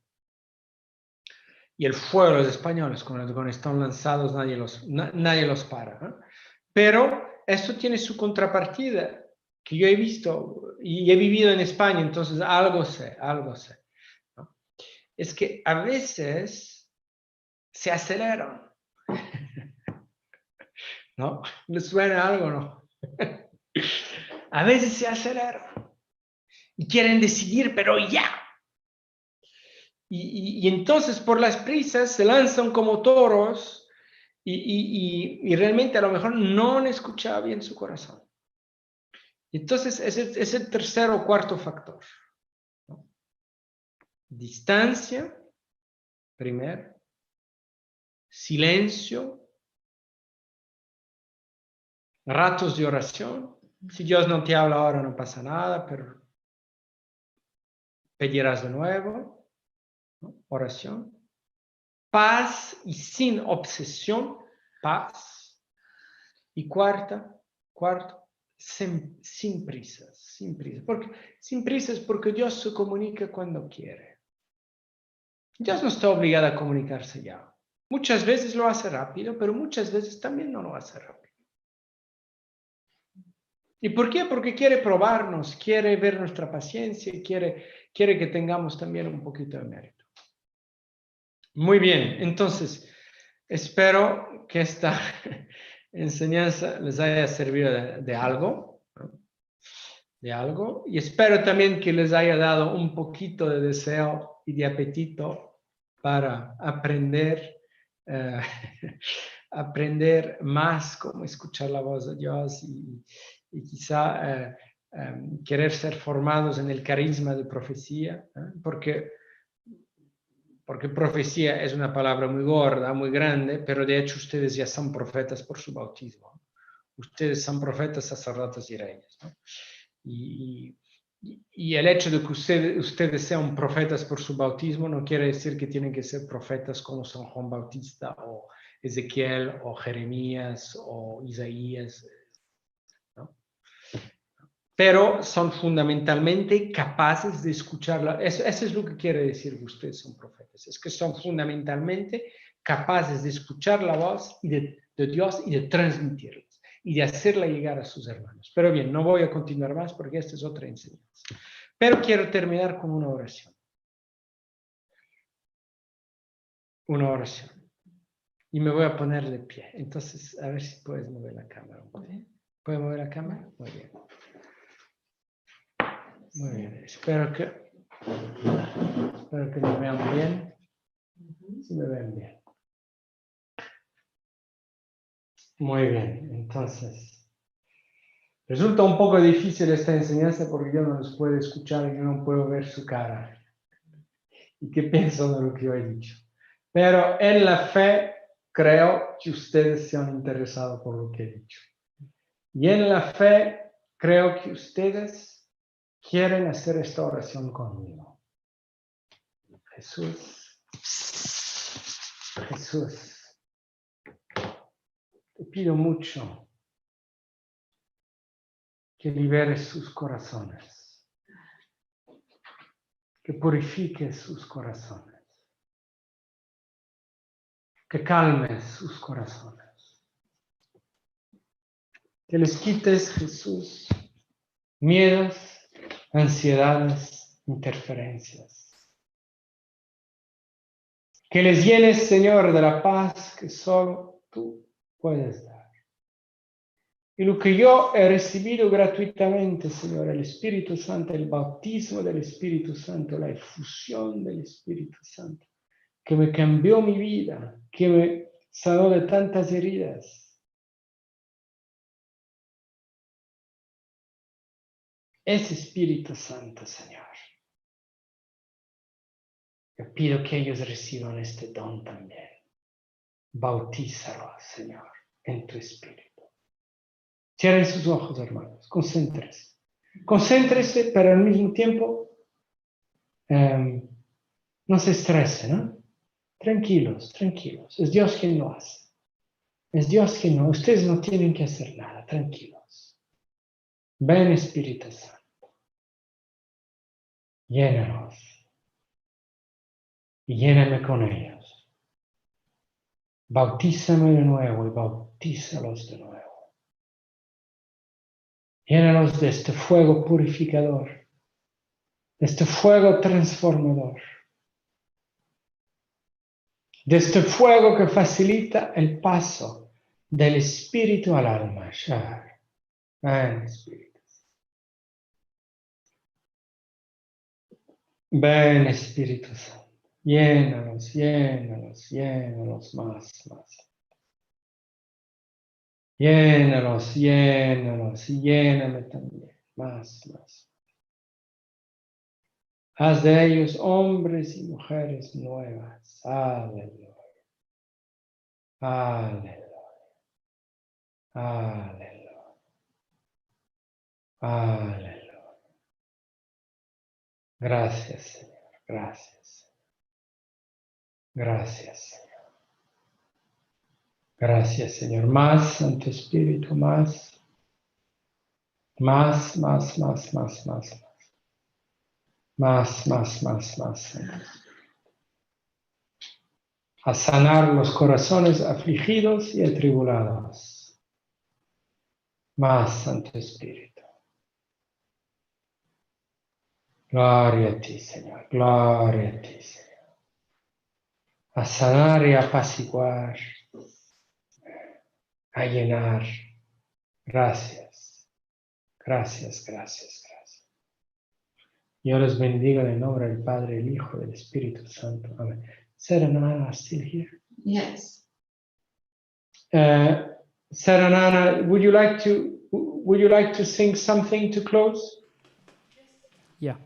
Y el fuego de los españoles, cuando están lanzados, nadie los para, ¿no? Pero esto tiene su contrapartida, que yo he visto y he vivido en España, entonces algo sé, ¿no? Es que a veces se aceleran. ¿No? ¿Les suena algo, no? A veces se aceleran y quieren decidir, pero ya. Y entonces por las prisas se lanzan como toros y realmente a lo mejor no escuchaba bien su corazón. Entonces es el tercer o cuarto factor, ¿no? Distancia, primero. Silencio. Ratos de oración. Si Dios no te habla ahora no pasa nada, pero pedirás de nuevo, ¿no? Oración. Paz y sin obsesión, paz. Y cuarto, sin prisas, sin prisas. Sin prisas porque Dios se comunica cuando quiere. Dios no está obligado a comunicarse ya. Muchas veces lo hace rápido, pero muchas veces también no lo hace rápido. ¿Y por qué? Porque quiere probarnos, quiere ver nuestra paciencia y quiere que tengamos también un poquito de mérito. Muy bien, entonces espero que esta enseñanza les haya servido de algo, ¿no? De algo, y espero también que les haya dado un poquito de deseo y de apetito para aprender, aprender más cómo escuchar la voz de Dios y quizá querer ser formados en el carisma de profecía, porque profecía es una palabra muy gorda, muy grande, pero de hecho ustedes ya son profetas por su bautismo. Ustedes son profetas, sacerdotes y reyes, ¿no? Y el hecho de que ustedes sean profetas por su bautismo no quiere decir que tienen que ser profetas como San Juan Bautista o Ezequiel o Jeremías o Isaías, ¿no? Pero son fundamentalmente capaces de escucharla. Eso es lo que quiere decir que ustedes son profetas. Es que son fundamentalmente capaces de escuchar la voz de Dios y de transmitirla y de hacerla llegar a sus hermanos. Pero bien, no voy a continuar más porque esta es otra enseñanza. Pero quiero terminar con una oración. Una oración. Y me voy a poner de pie. Entonces, a ver si puedes mover la cámara. ¿Puedes mover la cámara? Muy bien. Muy bien. Espero que me vean bien. Si me ven bien. Muy bien. Entonces, resulta un poco difícil esta enseñanza porque yo no les puedo escuchar y yo no puedo ver su cara. ¿Y qué piensan de lo que yo he dicho? Pero en la fe creo que ustedes se han interesado por lo que he dicho. Y en la fe creo que ustedes quieren hacer esta oración conmigo. Jesús, te pido mucho que liberes sus corazones, que purifiques sus corazones, que calmes sus corazones, que les quites, Jesús, miedos, ansiedades, interferencias. Que les llenes, Señor, de la paz que solo tú puedes dar. Y lo que yo he recibido gratuitamente, Señor, el Espíritu Santo, el bautismo del Espíritu Santo, la efusión del Espíritu Santo, que me cambió mi vida, que me sanó de tantas heridas. Ese Espíritu Santo, Señor, yo pido que ellos reciban este don también. Bautízalo, Señor, en tu Espíritu. Cierren sus ojos, hermanos. Concéntrese. Concéntrese, pero al mismo tiempo no se estrese, ¿no? Tranquilos, tranquilos. Es Dios quien lo hace. Es Dios quien no. Ustedes no tienen que hacer nada. Tranquilos. Ven, Espíritu Santo. Llénanos. Y lléname con ellos. Bautízame de nuevo y bautízalos de nuevo. Llénanos de este fuego purificador, de este fuego transformador, de este fuego que facilita el paso del espíritu al alma. Ven, Espíritu. Ven, Espíritu Santo. Llénanos, llénanos, llénanos más. Llénalos, llénalos y lléname también. Más, más. Haz de ellos hombres y mujeres nuevas. Aleluya. Aleluya. Aleluya. Aleluya. Gracias, Señor. Gracias. Gracias, Señor. Gracias, Señor. Más, Santo Espíritu, más. Más, más, más, más, más. Más, más, más, más, Señor. A sanar los corazones afligidos y atribulados. Más, Santo Espíritu. Gloria a ti, Señor. Gloria a ti, Señor. A sanar y apaciguar. A llenar. Gracias. Gracias, gracias, gracias. Yo les bendigo en el nombre del Padre, el Hijo y del Espíritu Santo. Amén. Sarah and Anna are still here? Yes. Sarah and Anna, would you like to sing something to close? Yeah.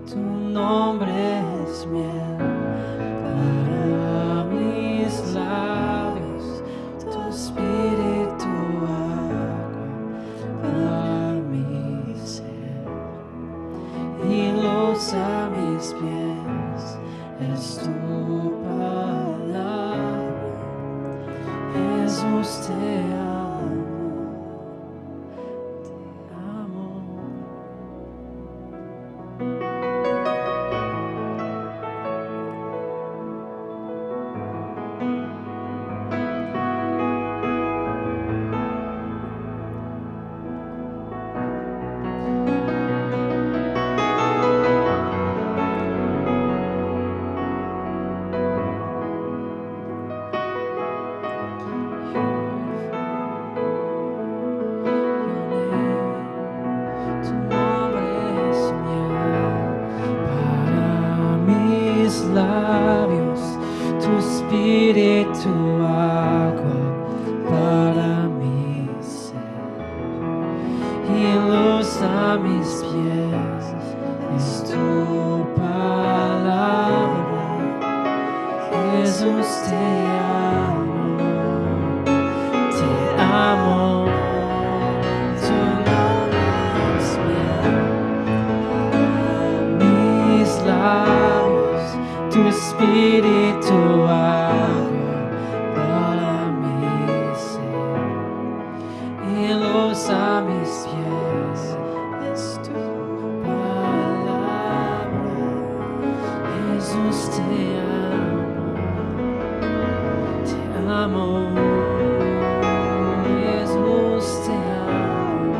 Tu nombre es miel para mis labios, tu espíritu agua para mi ser, y luz a mis pies es tu palabra. Jesús, te amo, te amo. tu agua para mi ser y luz a mis pies es tu palabra. Jesús, te amo, te amo. Tu nombre es mis labios, tu espíritu agua para mi ser y luz a mis pies es tu palabra. Jesús, te amo, Jesús, te amo.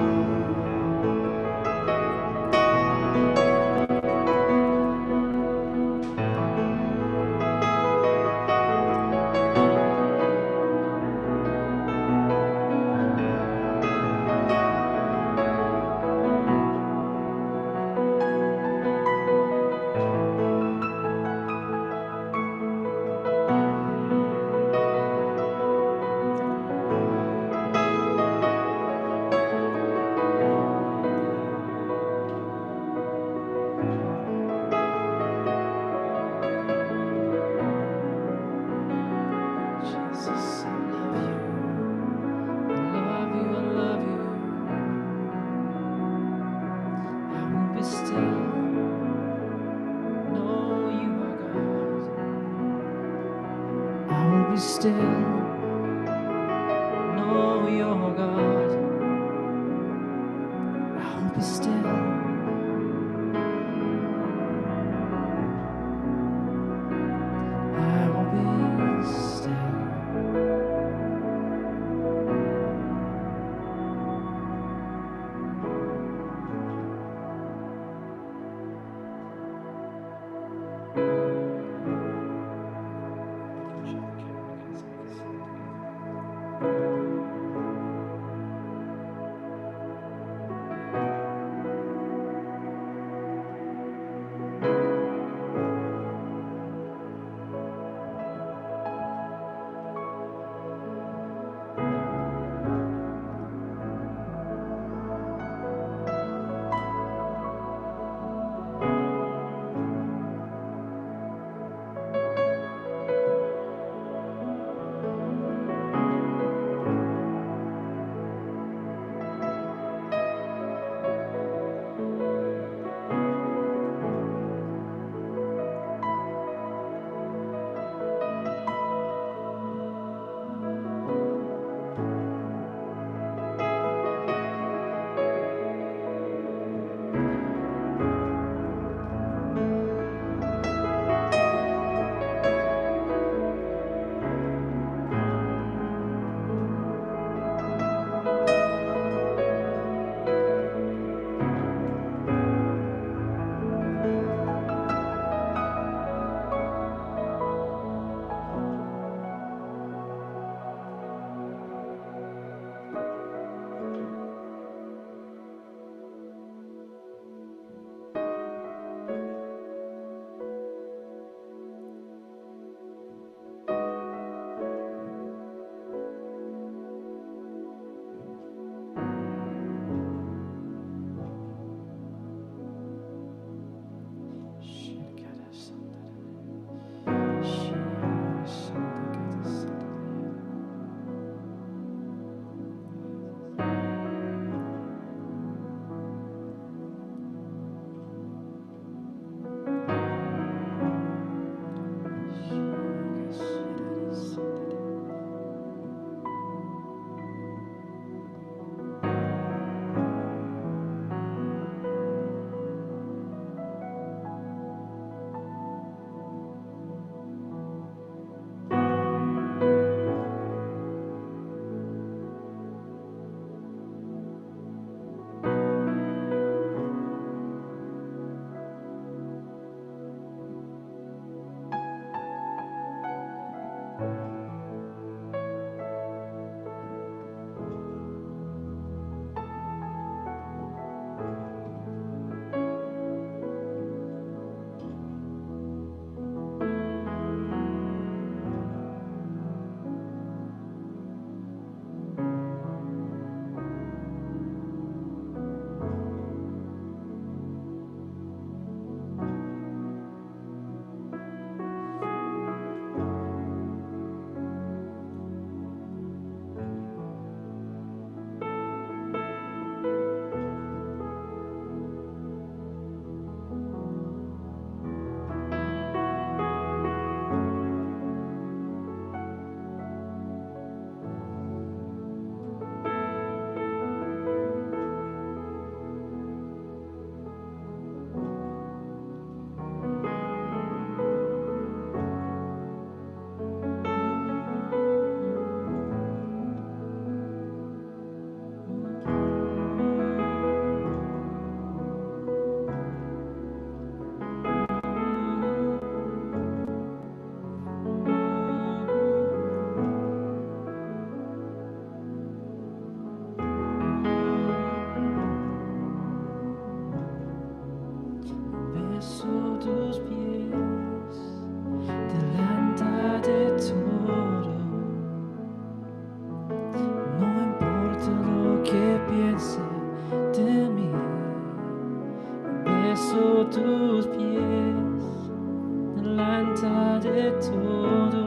Jesus, I love you, I love you, I love you. I will be still, know you are God. I will be still, know you're God. I will be still. I will be still. de mí. Beso tus pies delante de todo.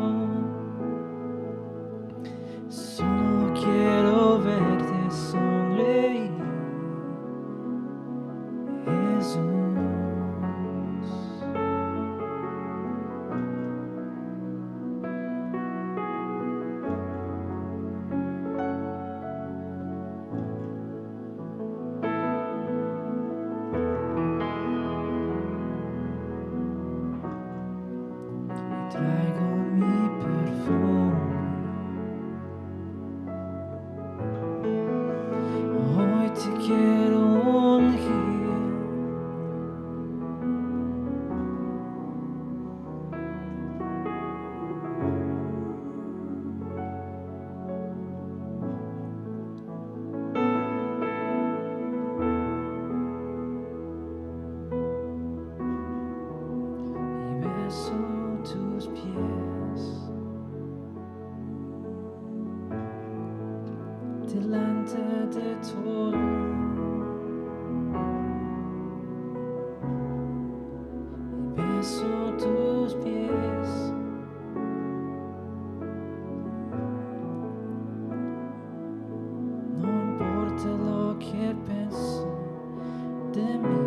Solo quiero verte sonreír, Jesús. Traigo mi perfume. Hoy te quiero ungir. Y beso tus pies delante de todo. Y beso tus pies no importa lo que piense de mí.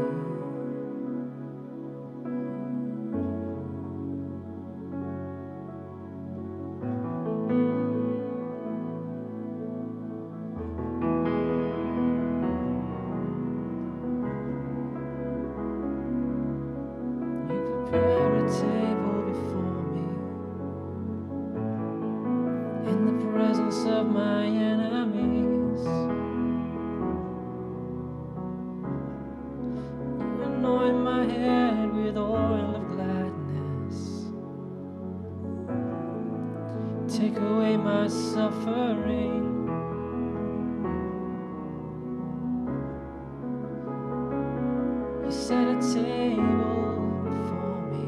You prepare a table before me in the presence of my enemies. You anoint my head with oil of gladness. Take away my suffering. You set a table before me.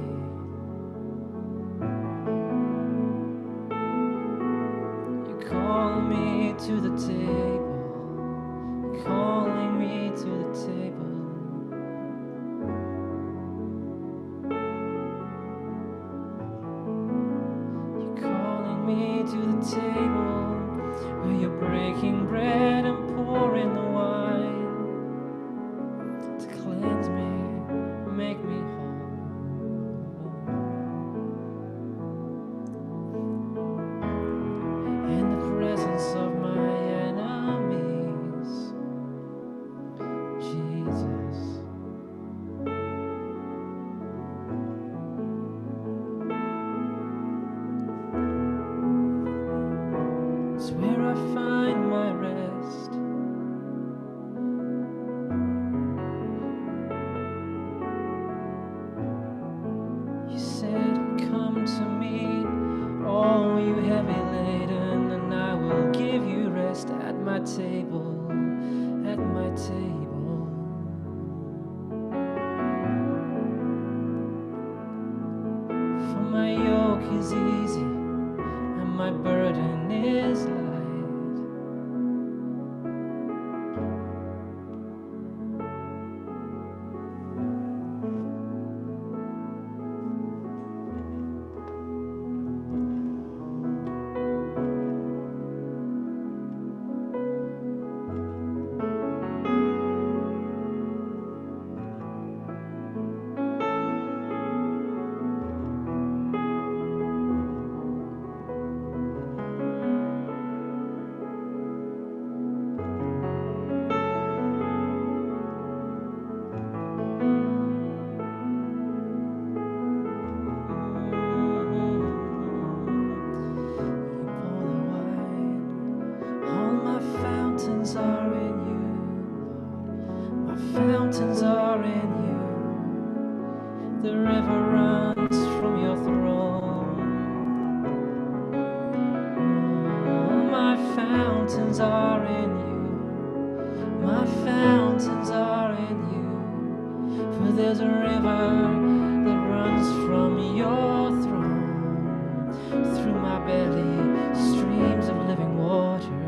You call me to the table, calling me to the table. You're calling me to the table where you're breaking bread and pouring the wine to cleanse me, make me whole. In the presence of my enemies, Jesus. It's where I find my rest. You said, come to me, all you heavy laden, and I will give you rest at my table, at my table. For my yoke is easy, and my burden is light. Fountains are in you. The river runs from your throne. Oh, my fountains are in you. My fountains are in you. For there's a river that runs from your throne. Through my belly, streams of living water.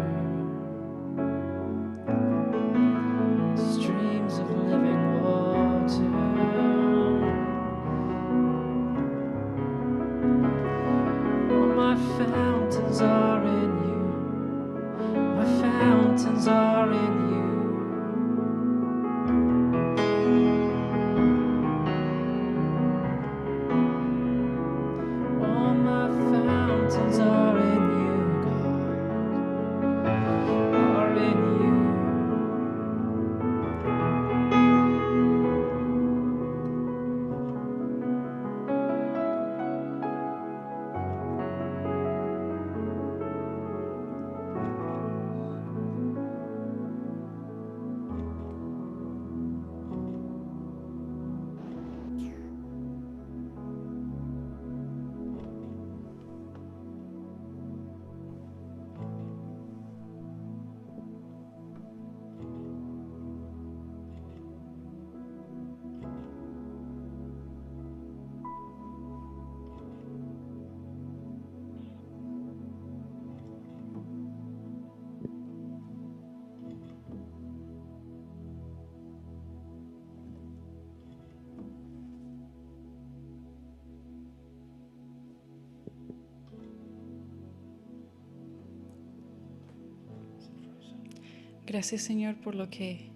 Gracias, Señor, por lo que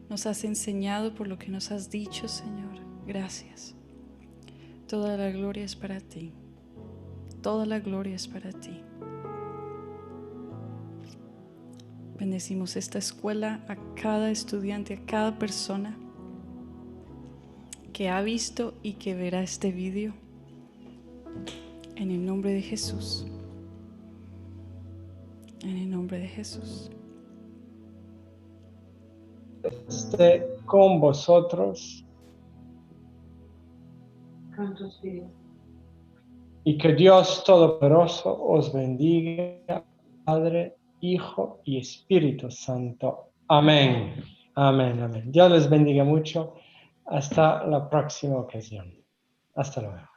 nos has enseñado, por lo que nos has dicho, Señor. Gracias. Toda la gloria es para ti. Toda la gloria es para ti. Bendecimos esta escuela, a cada estudiante, a cada persona que ha visto y que verá este video. En el nombre de Jesús. En el nombre de Jesús. Esté con vosotros. Y que Dios Todopoderoso os bendiga, Padre, Hijo y Espíritu Santo. Amén. Amén, amén. Dios les bendiga mucho. Hasta la próxima ocasión. Hasta luego.